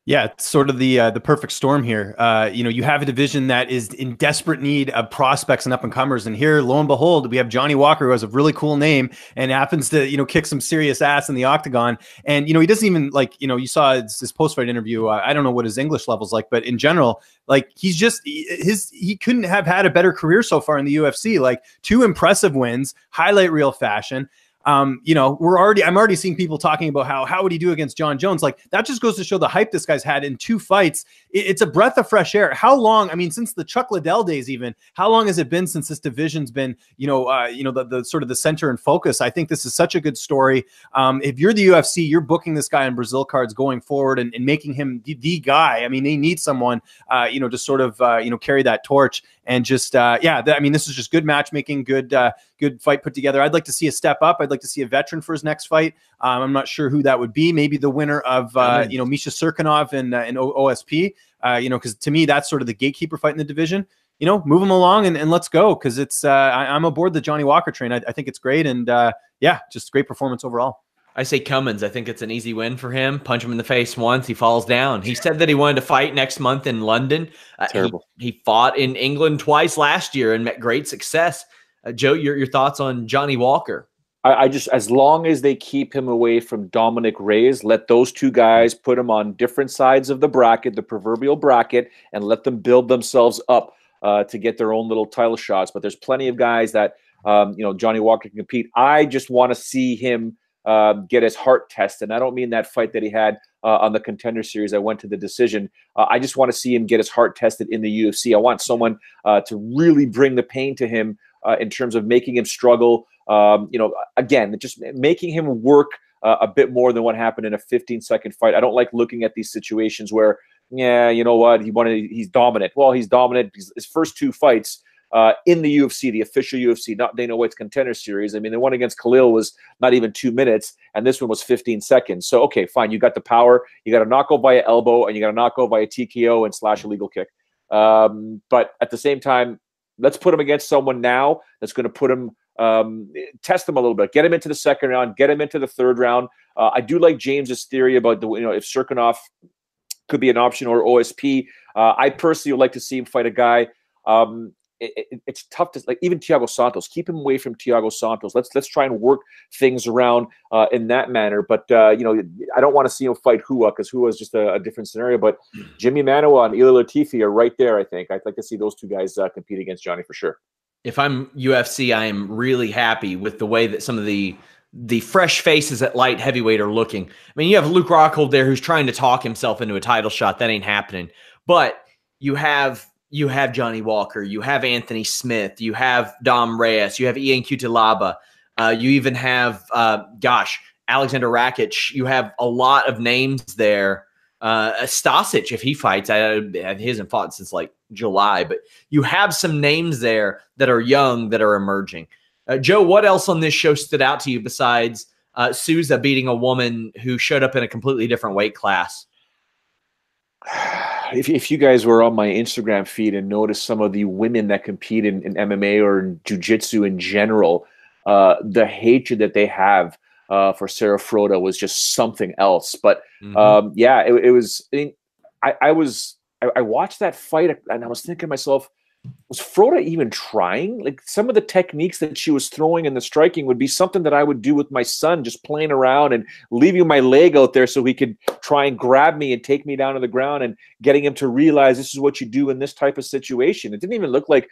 Yeah, it's sort of the perfect storm here. You know, you have a division that is in desperate need of prospects and up and comers, and here, lo and behold, we have Johnny Walker, who has a really cool name and happens to, you know, kick some serious ass in the octagon. And you know, he doesn't even, like, you know, you saw his post-fight interview. I don't know what his English level's like, but in general, like, he's just he couldn't have had a better career so far in the UFC. Like, 2 impressive wins, highlight reel fashion. You know, I'm already seeing people talking about how would he do against John Jones? Like, that just goes to show the hype this guy's had in 2 fights. It's a breath of fresh air. How long? I mean, since the Chuck Liddell days, even, how long has it been since this division's been, the sort of the center and focus? I think this is such a good story. If you're the UFC, you're booking this guy on Brazil cards going forward and making him the guy. I mean, they need someone, to sort of, carry that torch and just, I mean, this is just good matchmaking, good fight put together. I'd like to see a step up. I'd like to see a veteran for his next fight. I'm not sure who that would be. Maybe the winner of, Misha Serkinov and OSP, because to me, that's sort of the gatekeeper fight in the division. You know, move him along and let's go. Cause it's, I'm aboard the Johnny Walker train. I think it's great. And just great performance overall. I say Cummins. I think it's an easy win for him. Punch him in the face once, he falls down. He said that he wanted to fight next month in London. Terrible. He fought in England twice last year and met great success. Joe, your thoughts on Johnny Walker? I just, as long as they keep him away from Dominic Reyes, let those 2 guys put him on different sides of the bracket, the proverbial bracket, and let them build themselves up to get their own little title shots. But there's plenty of guys that, Johnny Walker can compete. I just want to see him get his heart tested. And I don't mean that fight that he had on the Contender Series. I went to the decision. I just want to see him get his heart tested in the UFC. I want someone to really bring the pain to him in terms of making him struggle. Again, just making him work a bit more than what happened in a 15-second fight. I don't like looking at these situations where, you know what, he's dominant. Well, he's dominant because his first 2 fights in the UFC, the official UFC, not Dana White's Contender Series. I mean, the one against Khalil was not even 2 minutes, and this one was 15 seconds. So, okay, fine. You got the power. You got to knock out via elbow, and you got to knock out via TKO and / illegal kick. But at the same time, let's put him against someone now that's going to put him, test him a little bit, get him into the second round, get him into the third round. I do like James's theory about if Serkinov could be an option or OSP. I personally would like to see him fight a guy. It's tough to, like, even Thiago Santos. Keep him away from Thiago Santos. Let's try and work things around in that manner. But I don't want to see him fight Hua, because Hua is just a different scenario. But Jimmy Manuwa and Ilir Latifi are right there. I think I'd like to see those 2 guys compete against Johnny for sure. If I'm UFC, I am really happy with the way that some of the fresh faces at light heavyweight are looking. I mean, you have Luke Rockhold there who's trying to talk himself into a title shot. That ain't happening. But you have Johnny Walker, you have Anthony Smith, you have Dom Reyes, you have Ian Cutelaba, you even have, Alexander Rakic. You have a lot of names there. Stasic, if he fights, he hasn't fought since like July, but you have some names there that are young, that are emerging. Joe, what else on this show stood out to you besides Souza beating a woman who showed up in a completely different weight class? If you guys were on my Instagram feed and noticed some of the women that compete in MMA or in jiu-jitsu in general, the hatred that they have for Sarah Froda was just something else. But it was. I watched that fight and I was thinking to myself, was Froda even trying? Like, some of the techniques that she was throwing and the striking would be something that I would do with my son, just playing around and leaving my leg out there so he could try and grab me and take me down to the ground, and getting him to realize this is what you do in this type of situation. It didn't even look like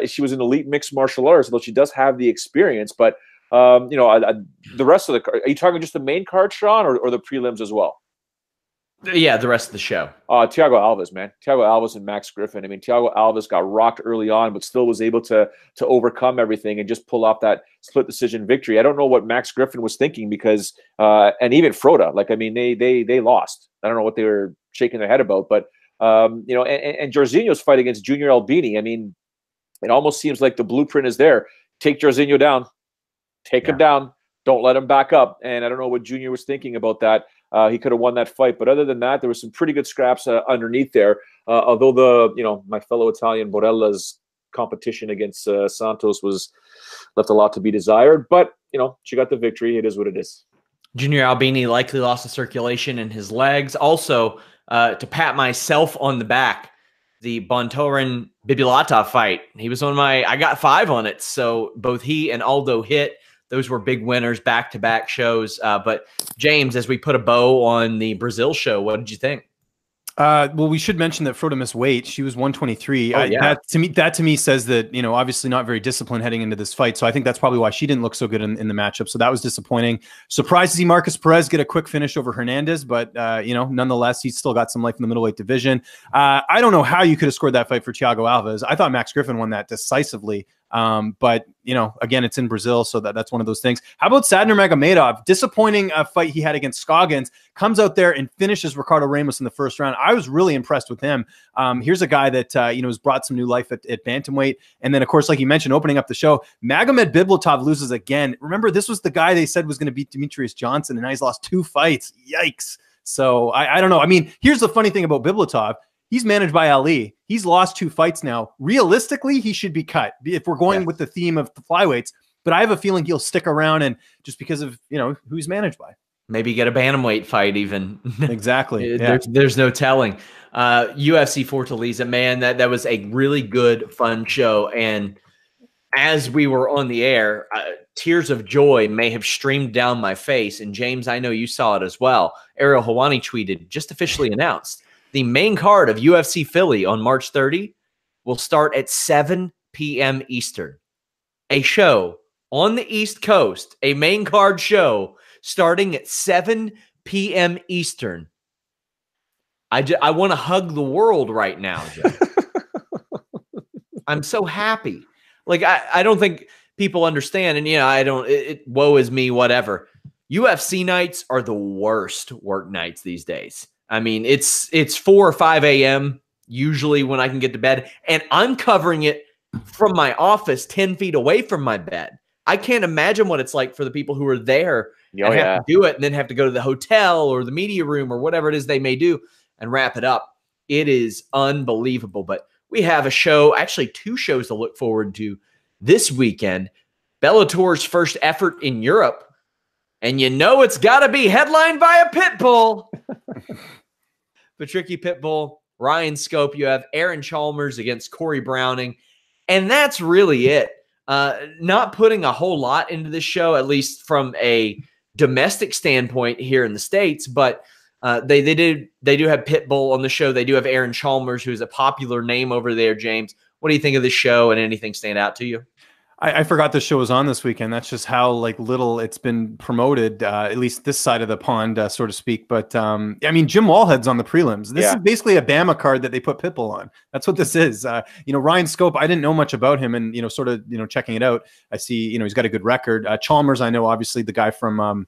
she was an elite mixed martial artist, although she does have the experience. But the rest of the card, are you talking just the main card, Sean, or the prelims as well? Yeah, the rest of the show. Thiago Alves, man. Thiago Alves and Max Griffin. I mean, Thiago Alves got rocked early on, but still was able to overcome everything and just pull off that split decision victory. I don't know what Max Griffin was thinking, because and even Froda, like, I mean, they lost. I don't know what they were shaking their head about, but and Jorginho's fight against Junior Albini. I mean, it almost seems like the blueprint is there. Take Jorginho down, take him down, don't let him back up. And I don't know what Junior was thinking about that. He could have won that fight, but other than that, there was some pretty good scraps underneath there. Although my fellow Italian Borella's competition against Santos left a lot to be desired. But, you know, she got the victory. It is what it is. Junior Albini likely lost the circulation in his legs. Also, to pat myself on the back, the Bontorin Bibilatov fight. He was on I got 5 on it. So both he and Aldo hit. Those were big winners, back-to-back shows. But James, as we put a bow on the Brazil show, what did you think? Well, we should mention that Frodo missed weight. She was 123. Oh, yeah. That to me says that, you know, obviously not very disciplined heading into this fight. So I think that's probably why she didn't look so good in the matchup. So that was disappointing. Surprised to see Marcus Perez get a quick finish over Hernandez, but you know, nonetheless, he's still got some life in the middleweight division. I don't know how you could have scored that fight for Thiago Alves. I thought Max Griffin won that decisively. But you know, again, it's in Brazil, so that's one of those things. How about Sadner Magomedov? Disappointing fight he had against Scoggins. Comes out there and finishes Ricardo Ramos in the first round. I was really impressed with him. Here's a guy that you know, has brought some new life at bantamweight. And then, of course, like you mentioned, opening up the show, Magomed Bibulatov loses again. Remember, this was the guy they said was going to beat Demetrius Johnson, and now he's lost 2 fights. Yikes! So I don't know. I mean, here's the funny thing about Bibulatov. He's managed by Ali. He's lost 2 fights now. Realistically, he should be cut if we're going with the theme of the flyweights. But I have a feeling he'll stick around, and just because of, you know, who he's managed by. Maybe get a bantamweight fight even. Exactly. There's no telling. UFC Fortaleza, man, that was a really good, fun show. And as we were on the air, tears of joy may have streamed down my face. And James, I know you saw it as well. Ariel Helwani tweeted, just officially announced, the main card of UFC Philly on March 30 will start at 7 p.m. Eastern. A show on the East Coast, a main card show starting at 7 p.m. Eastern. I want to hug the world right now, Joe. I'm so happy. Like, I don't think people understand, and, you know, woe is me, whatever. UFC nights are the worst work nights these days. I mean, it's 4 or 5 a.m. usually when I can get to bed, and I'm covering it from my office 10 feet away from my bed. I can't imagine what it's like for the people who are there and have to do it and then have to go to the hotel or the media room or whatever it is they may do and wrap it up. It is unbelievable. But we have a show, actually 2 shows to look forward to this weekend. Bellator's first effort in Europe. And you know it's got to be headlined by a Pitbull. Patricky Pitbull, Ryan Scope. You have Aaron Chalmers against Corey Browning. And that's really it. Not putting a whole lot into this show, at least from a domestic standpoint here in the States. But they do have Pitbull on the show. They do have Aaron Chalmers, who's a popular name over there, James. What do you think of this show, and anything stand out to you? I forgot this show was on this weekend. That's just how little it's been promoted, at least this side of the pond, so to speak. But I mean, Jim Wallhead's on the prelims. This is basically a Bama card that they put Pitbull on. That's what this is. You know, Ryan Scope, I didn't know much about him, and, you know, sort of, you know, checking it out, I see, you know, he's got a good record. Chalmers, I know, obviously the guy from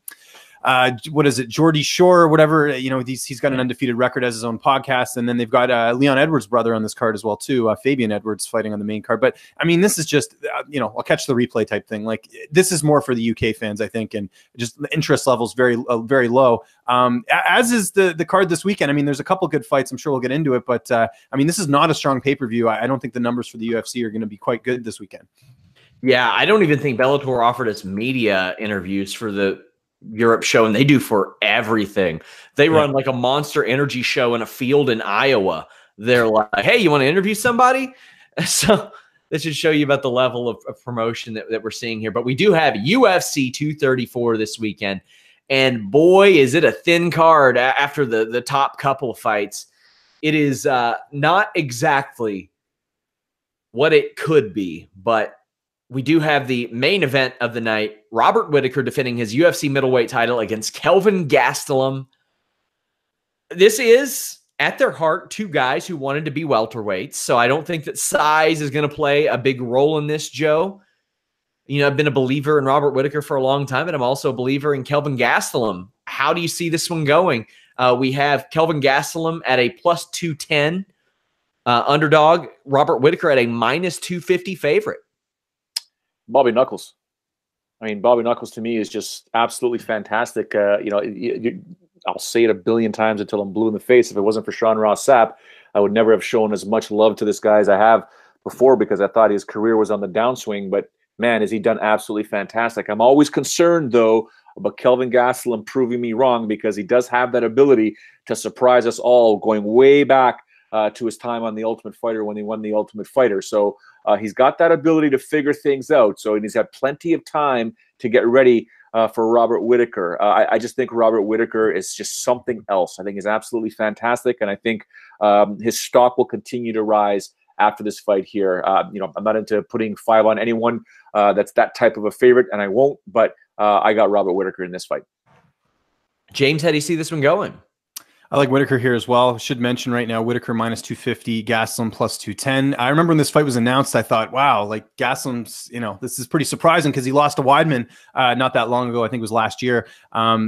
what is it, Geordie Shore or whatever, you know, he's got an undefeated record, as his own podcast. And then they've got Leon Edwards' brother on this card as well too, Fabian Edwards, fighting on the main card. But I mean, this is just you know, I'll catch the replay type thing. Like, this is more for the UK fans, I think, and just the interest levels very low, as is the card this weekend. I mean, there's a couple good fights, I'm sure we'll get into it, but I mean, this is not a strong pay-per-view. I don't think the numbers for the UFC are going to be quite good this weekend. Yeah, I don't even think Bellator offered us media interviews for the Europe show, and they do for everything. They run like a Monster Energy show in a field in Iowa. They're like, hey, you want to interview somebody? So this should show you about the level of promotion that we're seeing here. But we do have UFC 234 this weekend, and boy, is it a thin card after the top couple of fights. It is not exactly what it could be, but we do have the main event of the night. Robert Whittaker defending his UFC middleweight title against Kelvin Gastelum. This is, at their heart, 2 guys who wanted to be welterweights. So I don't think that size is going to play a big role in this, Joe. You know, I've been a believer in Robert Whittaker for a long time, and I'm also a believer in Kelvin Gastelum. How do you see this one going? We have Kelvin Gastelum at a plus 210 underdog. Robert Whittaker at a minus 250 favorite. Bobby Knuckles. I mean, Bobby Knuckles to me is just absolutely fantastic. You know, I'll say it a billion times until I'm blue in the face. If it wasn't for Sean Ross Sapp, I would never have shown as much love to this guy as I have before because I thought his career was on the downswing, but man, has he done absolutely fantastic. I'm always concerned, though, about Kelvin Gastelum proving me wrong because he does have that ability to surprise us all going way back to his time on The Ultimate Fighter when he won The Ultimate Fighter. So he's got that ability to figure things out. So he's had plenty of time to get ready for Robert Whittaker. I just think Robert Whittaker is just something else. I think he's absolutely fantastic, and I think his stock will continue to rise after this fight here. You know, I'm not into putting 5 on anyone that's that type of a favorite, and I won't, but I got Robert Whittaker in this fight. James, how do you see this one going? I like Whittaker here as well. Should mention right now, Whittaker minus 250, Gastelum plus 210. I remember when this fight was announced, I thought, wow, like Gastelum's, you know, this is pretty surprising because he lost to Weidman not that long ago. I think it was last year.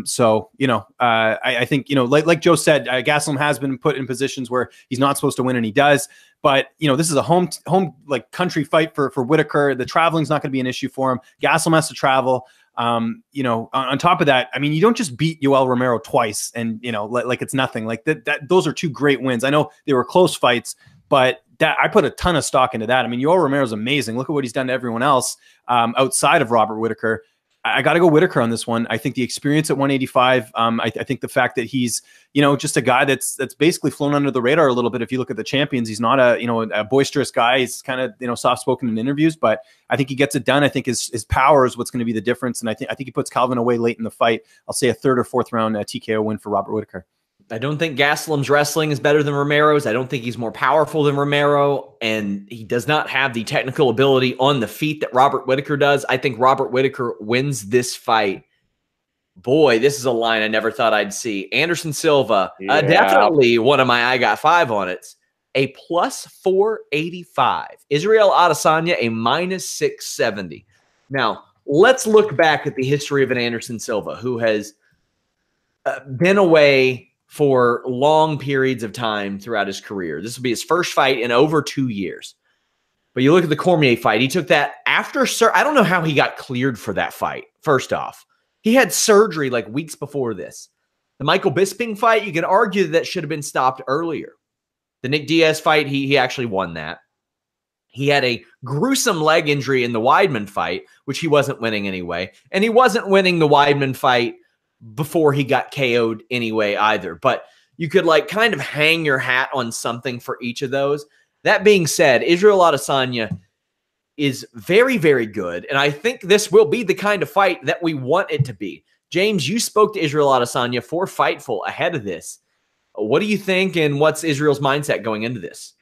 So, you know, I think, you know, like Joe said, Gastelum has been put in positions where he's not supposed to win and he does. But, you know, this is a home like country fight for Whittaker. The traveling's not going to be an issue for him. Gastelum has to travel. You know, on top of that, I mean, you don't just beat Yoel Romero twice and, you know, like it's nothing. Like those are 2 great wins. I know they were close fights, but that I put a ton of stock into that. I mean, Yoel Romero's amazing. Look at what he's done to everyone else outside of Robert Whittaker. I got to go Whittaker on this one. I think the experience at 185. I think the fact that he's, you know, just a guy that's basically flown under the radar a little bit. If you look at the champions, he's not a, you know, a boisterous guy. He's kind of, you know, soft spoken in interviews, but I think he gets it done. I think his power is what's going to be the difference, and I think he puts Calvin away late in the fight. I'll say a 3rd or 4th round TKO win for Robert Whittaker. I don't think Gastelum's wrestling is better than Romero's. I don't think he's more powerful than Romero, and he does not have the technical ability on the feet that Robert Whittaker does. I think Robert Whittaker wins this fight. Boy, this is a line I never thought I'd see. Anderson Silva, definitely one of my I got 5 on it. A plus 485. Israel Adesanya, a minus 670. Now, let's look back at the history of an Anderson Silva who has been away for long periods of time throughout his career. This will be his first fight in over 2 years. But you look at the Cormier fight. He took that after I don't know how he got cleared for that fight, first off. He had surgery like weeks before this. The Michael Bisping fight, you could argue that should have been stopped earlier. The Nick Diaz fight, he actually won that. He had a gruesome leg injury in the Weidman fight, which he wasn't winning anyway. And he wasn't winning the Weidman fight before he got KO'd anyway either. But you could like kind of hang your hat on something for each of those. That being said, Israel Adesanya is very, very good. And I think this will be the kind of fight that we want it to be. James, you spoke to Israel Adesanya for Fightful ahead of this. What do you think, and what's Israel's mindset going into this?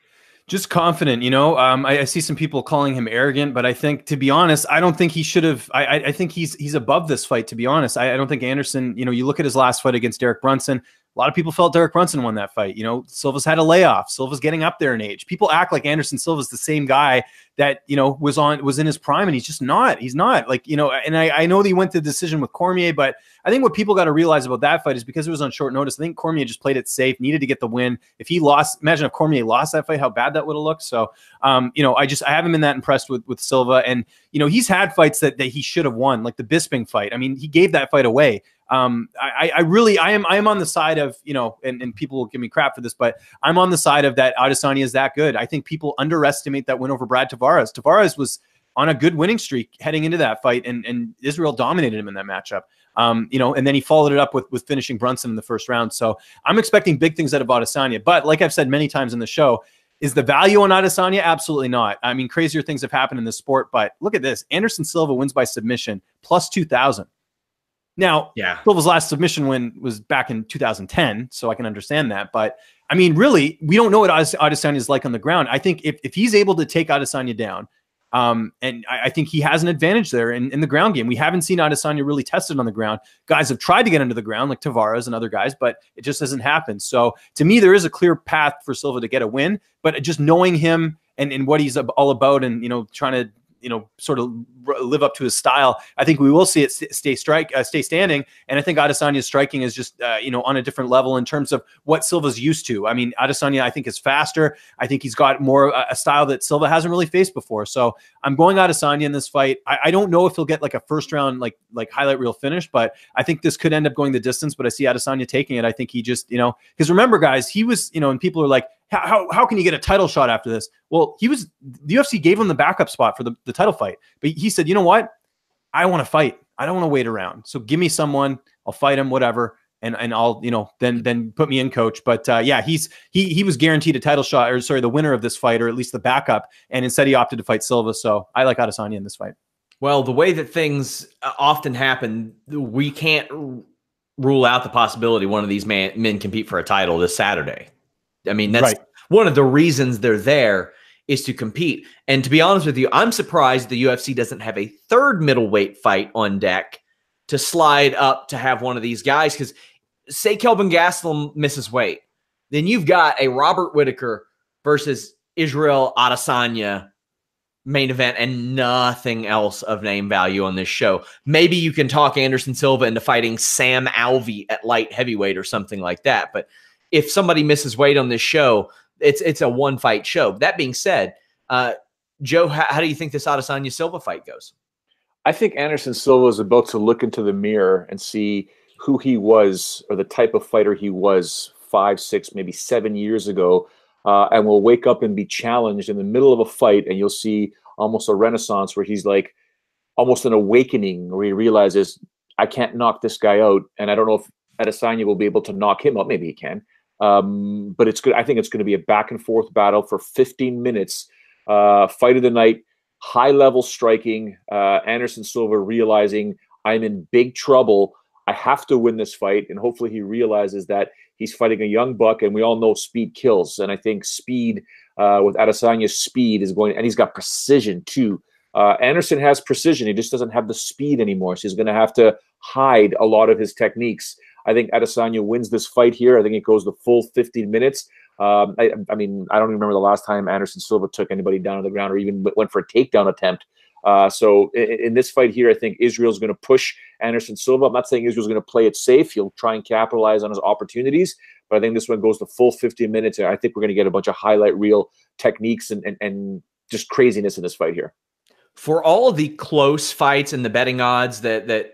Just confident, you know. I see some people calling him arrogant, but I think, to be honest, I don't think he should have. I think he's above this fight, to be honest. I don't think Anderson, you know, you look at his last fight against Derek Brunson, a lot of people felt Derek Brunson won that fight. You know, Silva's had a layoff. Silva's getting up there in age. People act like Anderson Silva's the same guy that, you know, was in his prime, and he's just not. He's not. Like, you know, and I know that he went to the decision with Cormier, but I think what people got to realize about that fight is because it was on short notice, I think Cormier just played it safe, needed to get the win. If he lost, imagine if Cormier lost that fight, how bad that would have looked. So, you know, I haven't been that impressed with Silva. And, you know, he's had fights that he should have won, like the Bisping fight. I mean, he gave that fight away. I am on the side of, you know, and people will give me crap for this, but I'm on the side of that Adesanya is that good. I think people underestimate that win over Brad Tavares. Tavares was on a good winning streak heading into that fight, and Israel dominated him in that matchup. You know, and then he followed it up with finishing Brunson in the first round. So I'm expecting big things out of Adesanya, but like I've said many times in the show, is the value on Adesanya? Absolutely not. I mean, crazier things have happened in this sport, but look at this. Anderson Silva wins by submission, plus 2,000. Now, yeah, Silva's last submission win was back in 2010, so I can understand that. But, I mean, really, we don't know what Adesanya is like on the ground. I think if he's able to take Adesanya down, and I think he has an advantage there in the ground game. We haven't seen Adesanya really tested on the ground. Guys have tried to get into the ground, like Tavares and other guys, but it just hasn't happened. So, to me, there is a clear path for Silva to get a win. But just knowing him and what he's all about and, you know, trying to, you know, sort of live up to his style, I think we will see it stay standing. And I think Adesanya's striking is just, you know, on a different level in terms of what Silva's used to. I mean, Adesanya, I think, is faster. I think he's got more a style that Silva hasn't really faced before. So I'm going Adesanya in this fight. I don't know if he'll get like a first round, like highlight reel finish, but I think this could end up going the distance, but I see Adesanya taking it. I think he just, you know, because remember guys, he was, you know, and people are like, How can you get a title shot after this? Well, the UFC gave him the backup spot for the title fight, but he said, you know what? I want to fight. I don't want to wait around. So give me someone, I'll fight him, whatever. And I'll, then put me in, coach. But yeah, he was guaranteed a title shot, or sorry, the winner of this fight, or at least the backup. And instead he opted to fight Silva. So I like Adesanya in this fight. Well, the way that things often happen, we can't rule out the possibility one of these men compete for a title this Saturday. I mean, that's one of the reasons they're there, is to compete. And to be honest with you, I'm surprised the UFC doesn't have a third middleweight fight on deck to slide up to have one of these guys. Because say Kelvin Gastelum misses weight, then you've got a Robert Whittaker versus Israel Adesanya main event and nothing else of name value on this show. Maybe you can talk Anderson Silva into fighting Sam Alvey at light heavyweight or something like that. But if somebody misses weight on this show, it's a one-fight show. That being said, Joe, how do you think this Adesanya Silva fight goes? I think Anderson Silva is about to look into the mirror and see who he was, or the type of fighter he was 5, 6, maybe 7 years ago, and will wake up and be challenged in the middle of a fight, and you'll see almost a renaissance where he's like almost an awakening, where he realizes, I can't knock this guy out, and I don't know if Adesanya will be able to knock him out. Maybe he can, but it's good. I think it's going to be a back and forth battle for 15 minutes. Fight of the night. High-level striking, Anderson Silva realizing, I'm in big trouble. I have to win this fight, and hopefully he realizes that he's fighting a young buck, and we all know speed kills. And I think speed, with Adesanya's speed, is going, and he's got precision too. Anderson has precision. He just doesn't have the speed anymore, so he's going to have to hide a lot of his techniques. I think Adesanya wins this fight here. I think it goes the full 15 minutes. I mean, I don't even remember the last time Anderson Silva took anybody down to the ground or even went for a takedown attempt. So in this fight here, I think Israel's going to push Anderson Silva. I'm not saying Israel's going to play it safe. He'll try and capitalize on his opportunities, but I think this one goes the full 15 minutes. I think we're going to get a bunch of highlight reel techniques and just craziness in this fight here. For all of the close fights and the betting odds that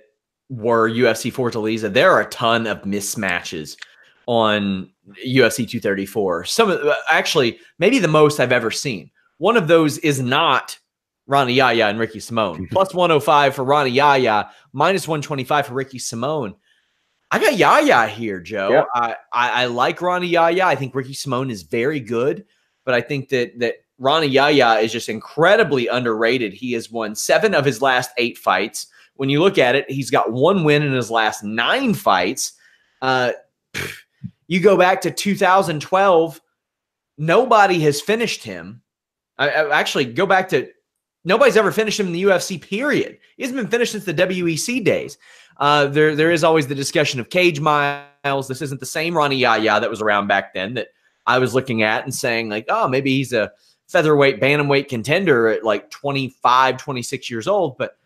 were UFC Fortaleza, there are a ton of mismatches on UFC 234. Actually, maybe the most I've ever seen. One of those is not Ronnie Yaya and Ricky Simone. Plus 105 for Ronnie Yaya, minus 125 for Ricky Simone. I got Yaya here, Joe. Yeah. I like Ronnie Yaya. I think Ricky Simone is very good, but I think that Ronnie Yaya is just incredibly underrated. He has won 7 of his last 8 fights. When you look at it, he's got 1 win in his last 9 fights. You go back to 2012, nobody has finished him. Actually, go back to nobody's ever finished him in the UFC, period. He hasn't been finished since the WEC days. There is always the discussion of cage miles. This isn't the same Ronnie Yaya that was around back then that I was looking at and saying, like, oh, maybe he's a featherweight, bantamweight contender at like 25, 26 years old. But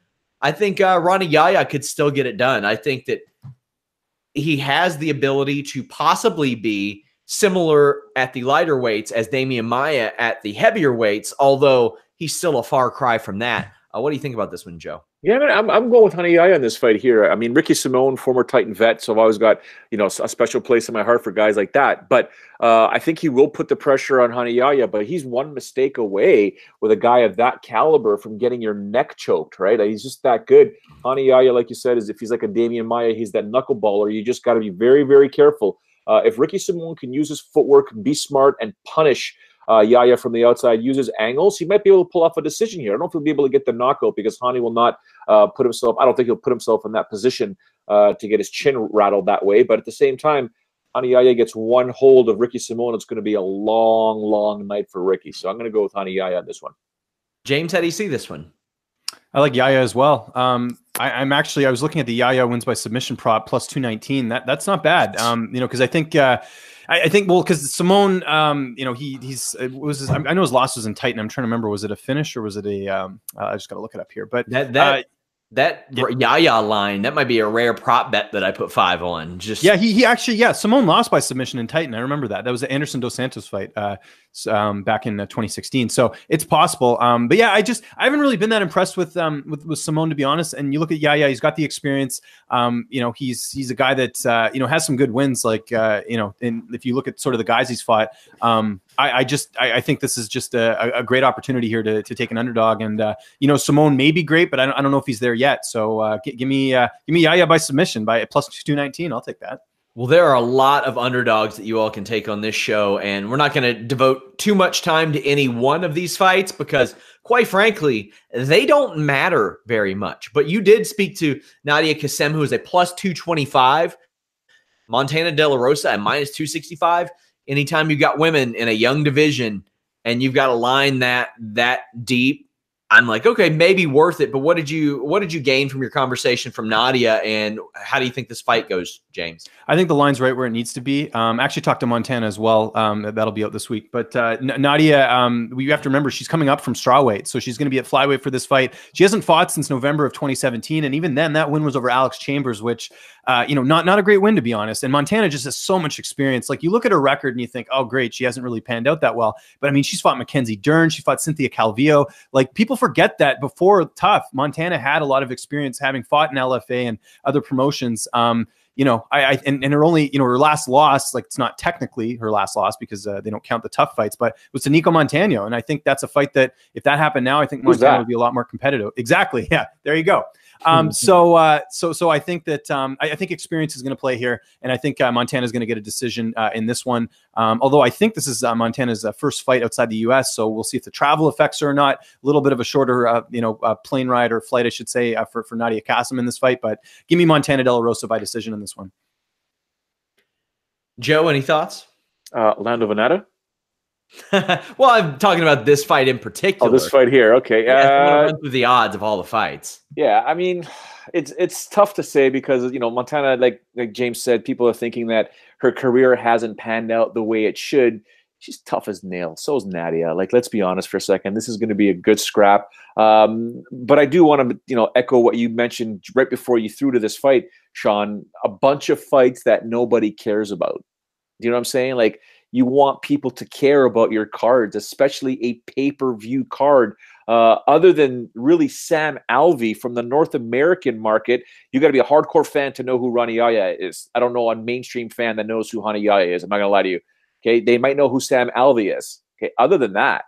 I think Ronnie Yaya could still get it done. I think that he has the ability to possibly be similar at the lighter weights as Damian Maia at the heavier weights, although he's still a far cry from that. What do you think about this one, Joe? Yeah, I'm going with Ronnie Yaya in this fight here. I mean, Ricky Simone, former Titan vet, so I've always got, a special place in my heart for guys like that. But I think he will put the pressure on Ronnie Yaya, but he's one mistake away with a guy of that caliber from getting your neck choked, right? He's just that good. Ronnie Yaya, like you said, is if he's like a Damian Maia, he's that knuckleballer. You just got to be very, very careful. If Ricky Simone can use his footwork, be smart, and punish Yaya from the outside, uses angles, he might be able to pull off a decision here. I don't know if he'll be able to get the knockout because Hani will not put himself, I don't think he'll put himself in that position to get his chin rattled that way. But at the same time, Hani Yaya gets one hold of Ricky Simone. It's going to be a long, long night for Ricky. So I'm going to go with Hani Yaya on this one. James, how do you see this one? I like Yaya as well. I was looking at the Yaya wins by submission prop plus 219. That's not bad. Because I think because Simone, I know his loss was in Titan. I'm trying to remember, was it a finish or was it a? I just got to look it up here. But that Yaya line, that might be a rare prop bet that I put 5 on. Just he actually Simone lost by submission in Titan. I remember that. That was the Anderson Dos Santos fight. back in 2016. So it's possible. But yeah, I haven't really been that impressed with Simone, to be honest. And you look at Yaya, he's got the experience. He's a guy that has some good wins. Like and if you look at sort of the guys he's fought, I think this is just a great opportunity here to take an underdog. And Simone may be great, but I don't know if he's there yet. So give me Yaya by submission by plus 219. I'll take that. Well, there are a lot of underdogs that you all can take on this show, and we're not going to devote too much time to any one of these fights because, quite frankly, they don't matter very much. But you did speak to Nadia Kassem, who is a plus 225, Montana De La Rosa at minus 265. Anytime you've got women in a young division and you've got a line that deep, I'm like, okay, maybe worth it. But what did you gain from your conversation from Nadia, and how do you think this fight goes, James? I think the line's right where it needs to be. Actually talked to Montana as well. That'll be out this week. But Nadia, we have to remember she's coming up from strawweight, so she's going to be at flyweight for this fight. She hasn't fought since November of 2017, and even then, that win was over Alex Chambers, which not a great win, to be honest. And Montana just has so much experience. Like, you look at her record and you think, oh, great, she hasn't really panned out that well. But I mean, she's fought Mackenzie Dern, she fought Cynthia Calvillo. Like, people forget that before Tough, Montana had a lot of experience having fought in LFA and other promotions. And her only, her last loss, like, it's not technically her last loss because they don't count the Tough fights, but it was to Nico Montano. And I think that's a fight that, if that happened now, I think Montana would be a lot more competitive. Exactly. Yeah. There you go. So I think that I think experience is going to play here, and I think Montana is going to get a decision in this one. Although I think this is Montana's first fight outside the U.S., so we'll see if the travel affects her or not. A little bit of a shorter, plane ride or flight, I should say, for Nadia Kassem in this fight. But give me Montana De La Rosa by decision in this one. Joe, any thoughts? Lando Venata? Well, I'm talking about this fight in particular. Oh, this fight here. Okay. Yeah, I want to run through the odds of all the fights. Yeah, I mean, it's tough to say because, Montana, like James said, people are thinking that her career hasn't panned out the way it should. She's tough as nails. So is Nadia. Like, let's be honest for a second. This is going to be a good scrap. But I do want to, echo what you mentioned right before you threw to this fight, Sean. A bunch of fights that nobody cares about. Do you know what I'm saying? Like, you want people to care about your cards, especially a pay-per-view card. Other than really Sam Alvey from the North American market, you got to be a hardcore fan to know who Rani Yahya is. I don't know a mainstream fan that knows who Rani Yahya is. I'm not going to lie to you. Okay, they might know who Sam Alvey is. Okay, other than that,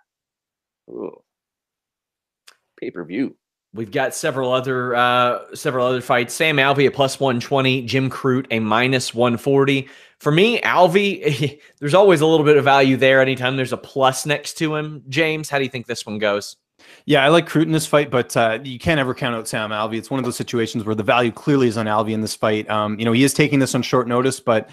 pay-per-view. We've got several other fights. Sam Alvey at plus 120, Jim Crute a minus 140. For me, Alvey, there's always a little bit of value there anytime there's a plus next to him. James, how do you think this one goes? Yeah, I like Crute in this fight, but you can't ever count out Sam Alvey. It's one of those situations where the value clearly is on Alvey in this fight. He is taking this on short notice, but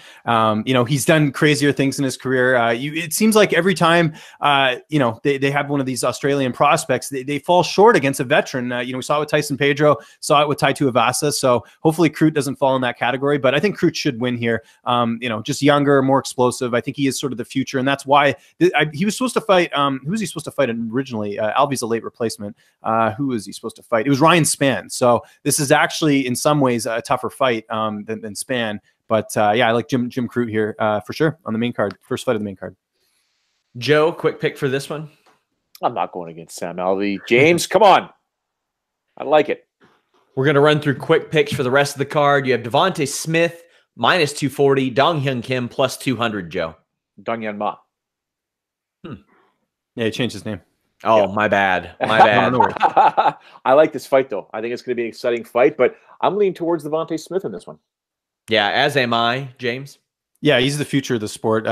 he's done crazier things in his career. It seems like every time they have one of these Australian prospects, they fall short against a veteran. We saw it with Tyson Pedro, saw it with Tai Tuivasa. So hopefully Crute doesn't fall in that category, but I think Crute should win here. Just younger, more explosive. I think he is sort of the future, and that's why he was supposed to fight. Who was he supposed to fight originally? Alvey's a late replacement. Who was he supposed to fight? It was Ryan Spann. So this is actually in some ways a tougher fight than Spann. But I like Jim Crute here for sure on the main card. First fight of the main card. Joe, quick pick for this one. I'm not going against Sam Alvey. James, come on. I like it. We're going to run through quick picks for the rest of the card. You have Devontae Smith minus 240, Dong Hyun Kim plus 200, Joe. Dong Hyun Ma. Yeah, he changed his name. Oh, yeah. My bad. My bad. I like this fight, though. I think it's going to be an exciting fight, but I'm leaning towards Devontae Smith in this one. Yeah, as am I, James. Yeah, he's the future of the sport.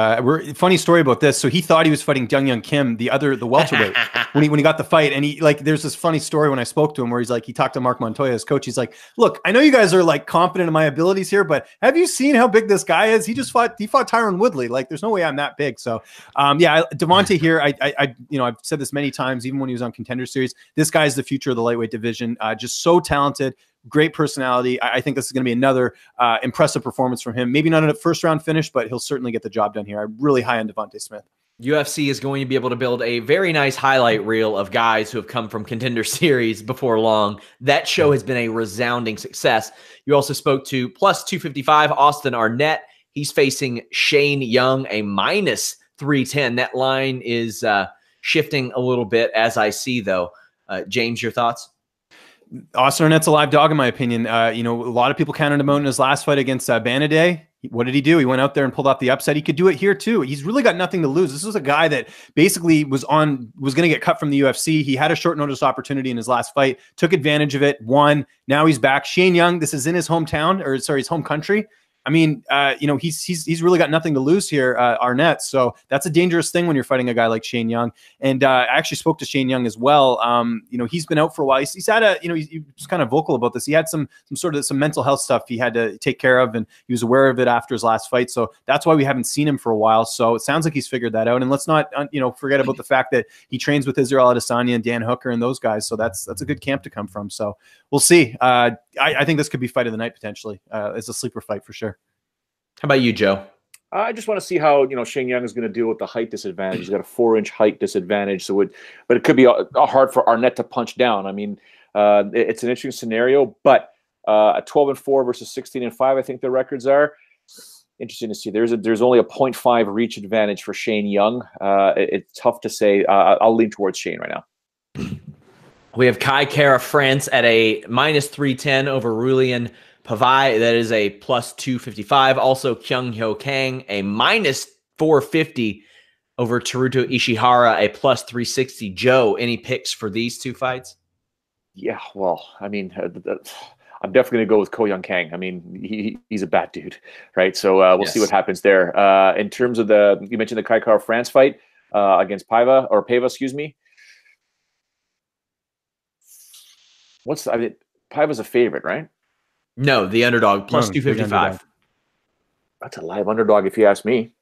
Funny story about this. So he thought he was fighting Dong Hyun Kim, the welterweight, when he got the fight. And there's this funny story when I spoke to him where he talked to Mark Montoya, his coach. He's like, look, I know you guys are confident in my abilities here, but have you seen how big this guy is? He fought Tyron Woodley. There's no way I'm that big. So Devontae here, I've said this many times, even when he was on Contender Series, this guy is the future of the lightweight division. Just so talented. Great personality. I think this is going to be another impressive performance from him. Maybe not a first-round finish, but he'll certainly get the job done here. I'm really high on Devontae Smith. UFC is going to be able to build a very nice highlight reel of guys who have come from Contender Series before long. That show has been a resounding success. You also spoke to plus 255 Austin Arnett. He's facing Shane Young, a minus 310. That line is shifting a little bit as I see, though. James, your thoughts? Austin Arnett's a live dog, in my opinion. A lot of people counted him out in his last fight against Banaday. What did he do? He went out there and pulled off the upset. He could do it here too. He's really got nothing to lose. This was a guy that basically was going to get cut from the UFC. He had a short notice opportunity in his last fight, took advantage of it, won. Now he's back. Shane Young, this is in his hometown, or sorry, his home country. I mean, he's really got nothing to lose here, Arnett. So that's a dangerous thing when you're fighting a guy like Shane Young. And I actually spoke to Shane Young as well. He's been out for a while. He's had he was kind of vocal about this. He had some mental health stuff he had to take care of, and he was aware of it after his last fight. So that's why we haven't seen him for a while. So it sounds like he's figured that out. And let's not, forget about the fact that he trains with Israel Adesanya and Dan Hooker and those guys. So that's a good camp to come from. So we'll see. I think this could be fight of the night potentially. It's a sleeper fight for sure. How about you, Joe? I just want to see how Shane Young is going to deal with the height disadvantage. He's got a 4-inch height disadvantage, but it could be hard for Arnett to punch down. I mean, it's an interesting scenario, but a 12-4 versus 16-5, I think the records are interesting to see. There's only a 0.5 reach advantage for Shane Young. It's tough to say. I'll lean towards Shane right now. We have Kai Kara France at a -310 over Rulian Pavai. That is a +255. Also, Kyung Hyo Kang, a -450 over Teruto Ishihara, a +360. Joe, any picks for these two fights? Yeah, well, I mean, I'm definitely going to go with Ko Young Kang. I mean, he's a bad dude, right? So we'll see what happens there. In terms of you mentioned the Kai Kara France fight against Paiva, excuse me. Paiva's a favorite, right? No, the underdog, +255. That's a live underdog if you ask me.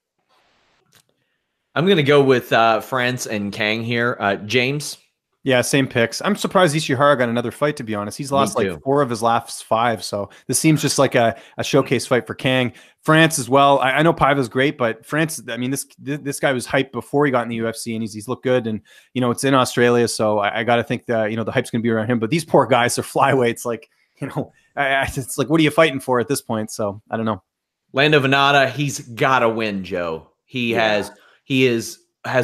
I'm going to go with France and Kang here. James? Yeah, same picks. I'm surprised Ishihara got another fight, to be honest. He's lost like 4 of his last 5, so this seems just like a showcase fight for Kang. France as well. I know Paiva's great, but France, I mean, this guy was hyped before he got in the UFC, and he's looked good, and, it's in Australia, so I got to think that, the hype's going to be around him. But these poor guys are flyweights, like, it's like, what are you fighting for at this point? So I don't know. Lando Venata, he's got to win, Joe. He has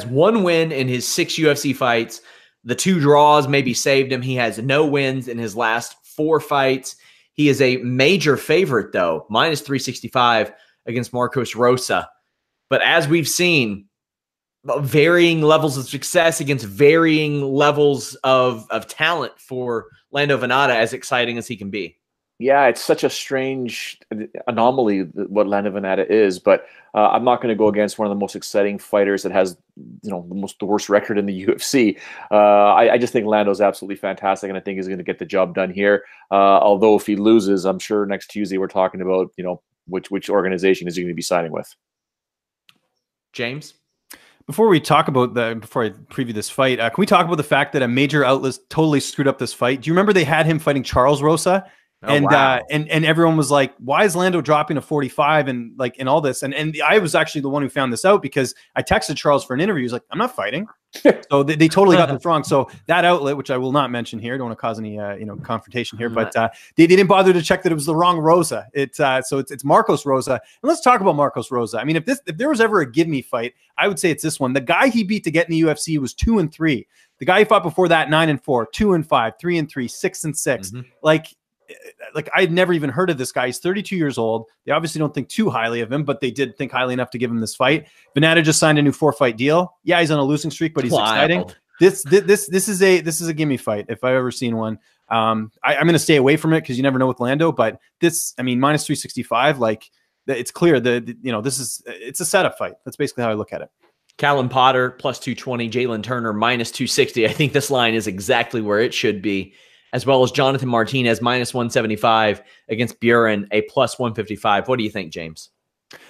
one win in his 6 UFC fights. The 2 draws maybe saved him. He has no wins in his last 4 fights. He is a major favorite, though, -365 against Marcos Rosa. But as we've seen, varying levels of success against varying levels of talent for Lando Venata, as exciting as he can be. Yeah, it's such a strange anomaly what Lando Venata is, but I'm not going to go against one of the most exciting fighters that has, the worst record in the UFC. I just think Lando's absolutely fantastic, and I think he's going to get the job done here. Although if he loses, I'm sure next Tuesday we're talking about, which organization is he going to be signing with. James? Before I preview this fight, can we talk about the fact that a major outlet totally screwed up this fight? Do you remember they had him fighting Charles Rosa? And everyone was like, why is Lando dropping to 45 and all this? And I was actually the one who found this out because I texted Charles for an interview. He's like, I'm not fighting. So they totally got this wrong. So that outlet, which I will not mention here, don't want to cause any confrontation here, but they didn't bother to check that it was the wrong Rosa. So it's Marcos Rosa. And let's talk about Marcos Rosa. I mean, if there was ever a give me fight, I would say it's this one. The guy he beat to get in the UFC was 2-3. The guy he fought before that 9-4, 2-5, 3-3, 6-6. Like I had never even heard of this guy. He's 32 years old. They obviously don't think too highly of him, but they did think highly enough to give him this fight. Venata just signed a new 4-fight deal. Yeah, he's on a losing streak, but he's exciting. This is a gimme fight if I've ever seen one. I'm going to stay away from it because you never know with Lando. But -365, it's clear it's a setup fight. That's basically how I look at it. Callum Potter +220, Jalen Turner -260. I think this line is exactly where it should be, as well as Jonathan Martinez -175 against Buren, a +155. What do you think, James?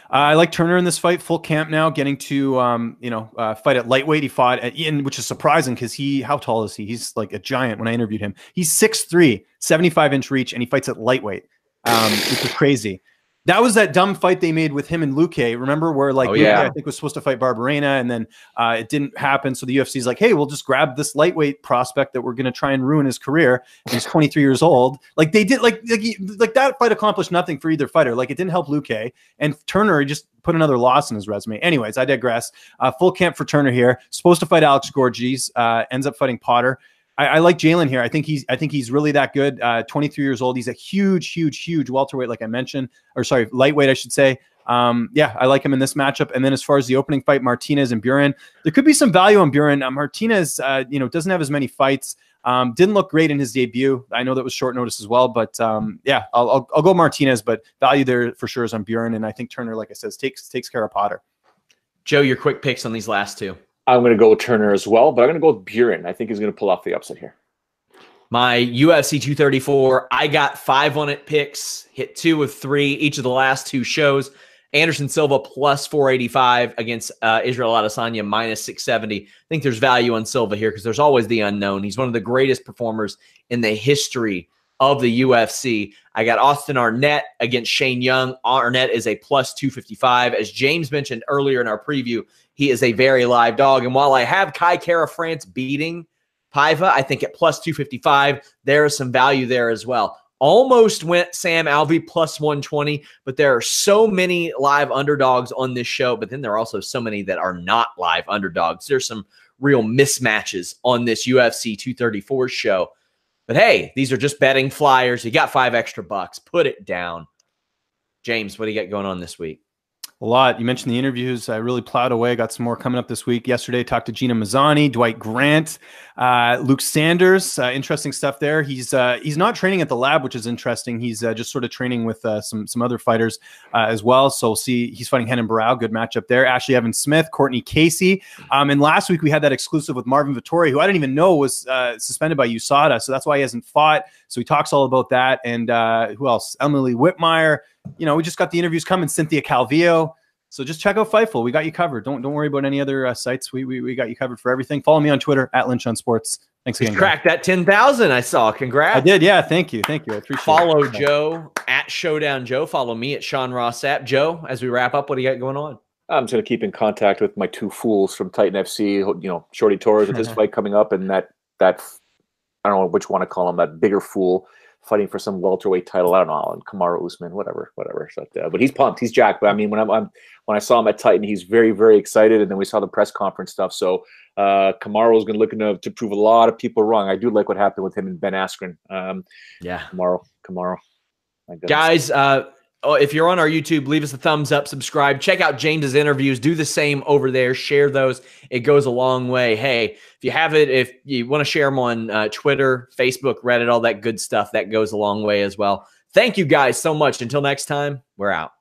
I like Turner in this fight. Full camp now, getting to fight at lightweight. He fought at Ian, which is surprising because how tall is he? He's like a giant when I interviewed him. He's 6'3", 75-inch reach, and he fights at lightweight, which is crazy. That was that dumb fight they made with him and Luque. Remember where like Luque, I think, was supposed to fight Barberena, and then it didn't happen. So the UFC's like, hey, we'll just grab this lightweight prospect that we're going to try and ruin his career. And he's 23 years old. Like they did, like that fight accomplished nothing for either fighter. Like it didn't help Luque, and Turner just put another loss in his resume. Anyways, I digress. Full camp for Turner here. Supposed to fight Alex Gorgees. Ends up fighting Potter. I like Jalen here. I think he's really that good. 23 years old. He's a huge welterweight, like I mentioned, or sorry, lightweight, I should say. Yeah, I like him in this matchup. And then as far as the opening fight, Martinez and Buren, there could be some value on Buren. Martinez, doesn't have as many fights. Didn't look great in his debut. I know that was short notice as well, but yeah, I'll go Martinez, but value there for sure is on Buren. And I think Turner, like I said, takes care of Potter. Joe, your quick picks on these last two. I'm going to go with Turner as well, but I'm going to go with Buren. I think he's going to pull off the upset here. My UFC 234, I got 5 on it picks, hit 2 of 3 each of the last 2 shows. Anderson Silva plus 485 against Israel Adesanya minus 670. I think there's value on Silva here because there's always the unknown. He's one of the greatest performers in the history of the UFC. I got Austin Arnett against Shane Young. Arnett is a plus 255. As James mentioned earlier in our preview, he is a very live dog. And while I have Kai Kara France beating Paiva, I think at plus 255, there is some value there as well. Almost went Sam Alvey plus 120, but there are so many live underdogs on this show, but then there are also so many that are not live underdogs. There's some real mismatches on this UFC 234 show. But hey, these are just betting flyers. You got $5 extra. Put it down. James, what do you got going on this week? A lot. You mentioned the interviews. I really plowed away. Got some more coming up this week. Yesterday, talked to Gina Mazzani, Dwight Grant, Luke Sanders. Interesting stuff there. He's not training at the lab, which is interesting. He's just sort of training with some other fighters as well. So we'll see. He's fighting Henan Barao. Good matchup there. Ashley Evans Smith, Courtney Casey. And last week we had that exclusive with Marvin Vettori, who I didn't even know was suspended by USADA. So that's why he hasn't fought. So he talks all about that. And who else? Emily Whitmire. We just got the interviews coming. Cynthia Calvillo. So just check out Fightful. We got you covered. Don't worry about any other sites. We got you covered for everything. Follow me on Twitter at Lynch on Sports. Thanks again. Cracked that 10,000. I saw. Congrats. I did. Yeah. Thank you. I appreciate Follow it. Joe at Showdown Joe. Follow me at Sean Ross Sapp. Joe, as we wrap up, what do you got going on? I'm just going to keep in contact with my 2 fools from Titan FC. Shorty Torres with his fight coming up, and that I don't know which one to call him. That bigger fool fighting for some welterweight title. I don't know, and Kamaru Usman, whatever. But he's pumped. He's jacked. But I mean, when I saw him at Titan, he's very, very excited. And then we saw the press conference stuff. So Kamaru is going to look to prove a lot of people wrong. I do like what happened with him and Ben Askren. Yeah, Kamaru. Guys, if you're on our YouTube, leave us a thumbs up, subscribe, check out James's interviews, do the same over there, share those. It goes a long way. Hey, if you have it, if you want to share them on Twitter, Facebook, Reddit, all that good stuff, that goes a long way as well. Thank you guys so much. Until next time, we're out.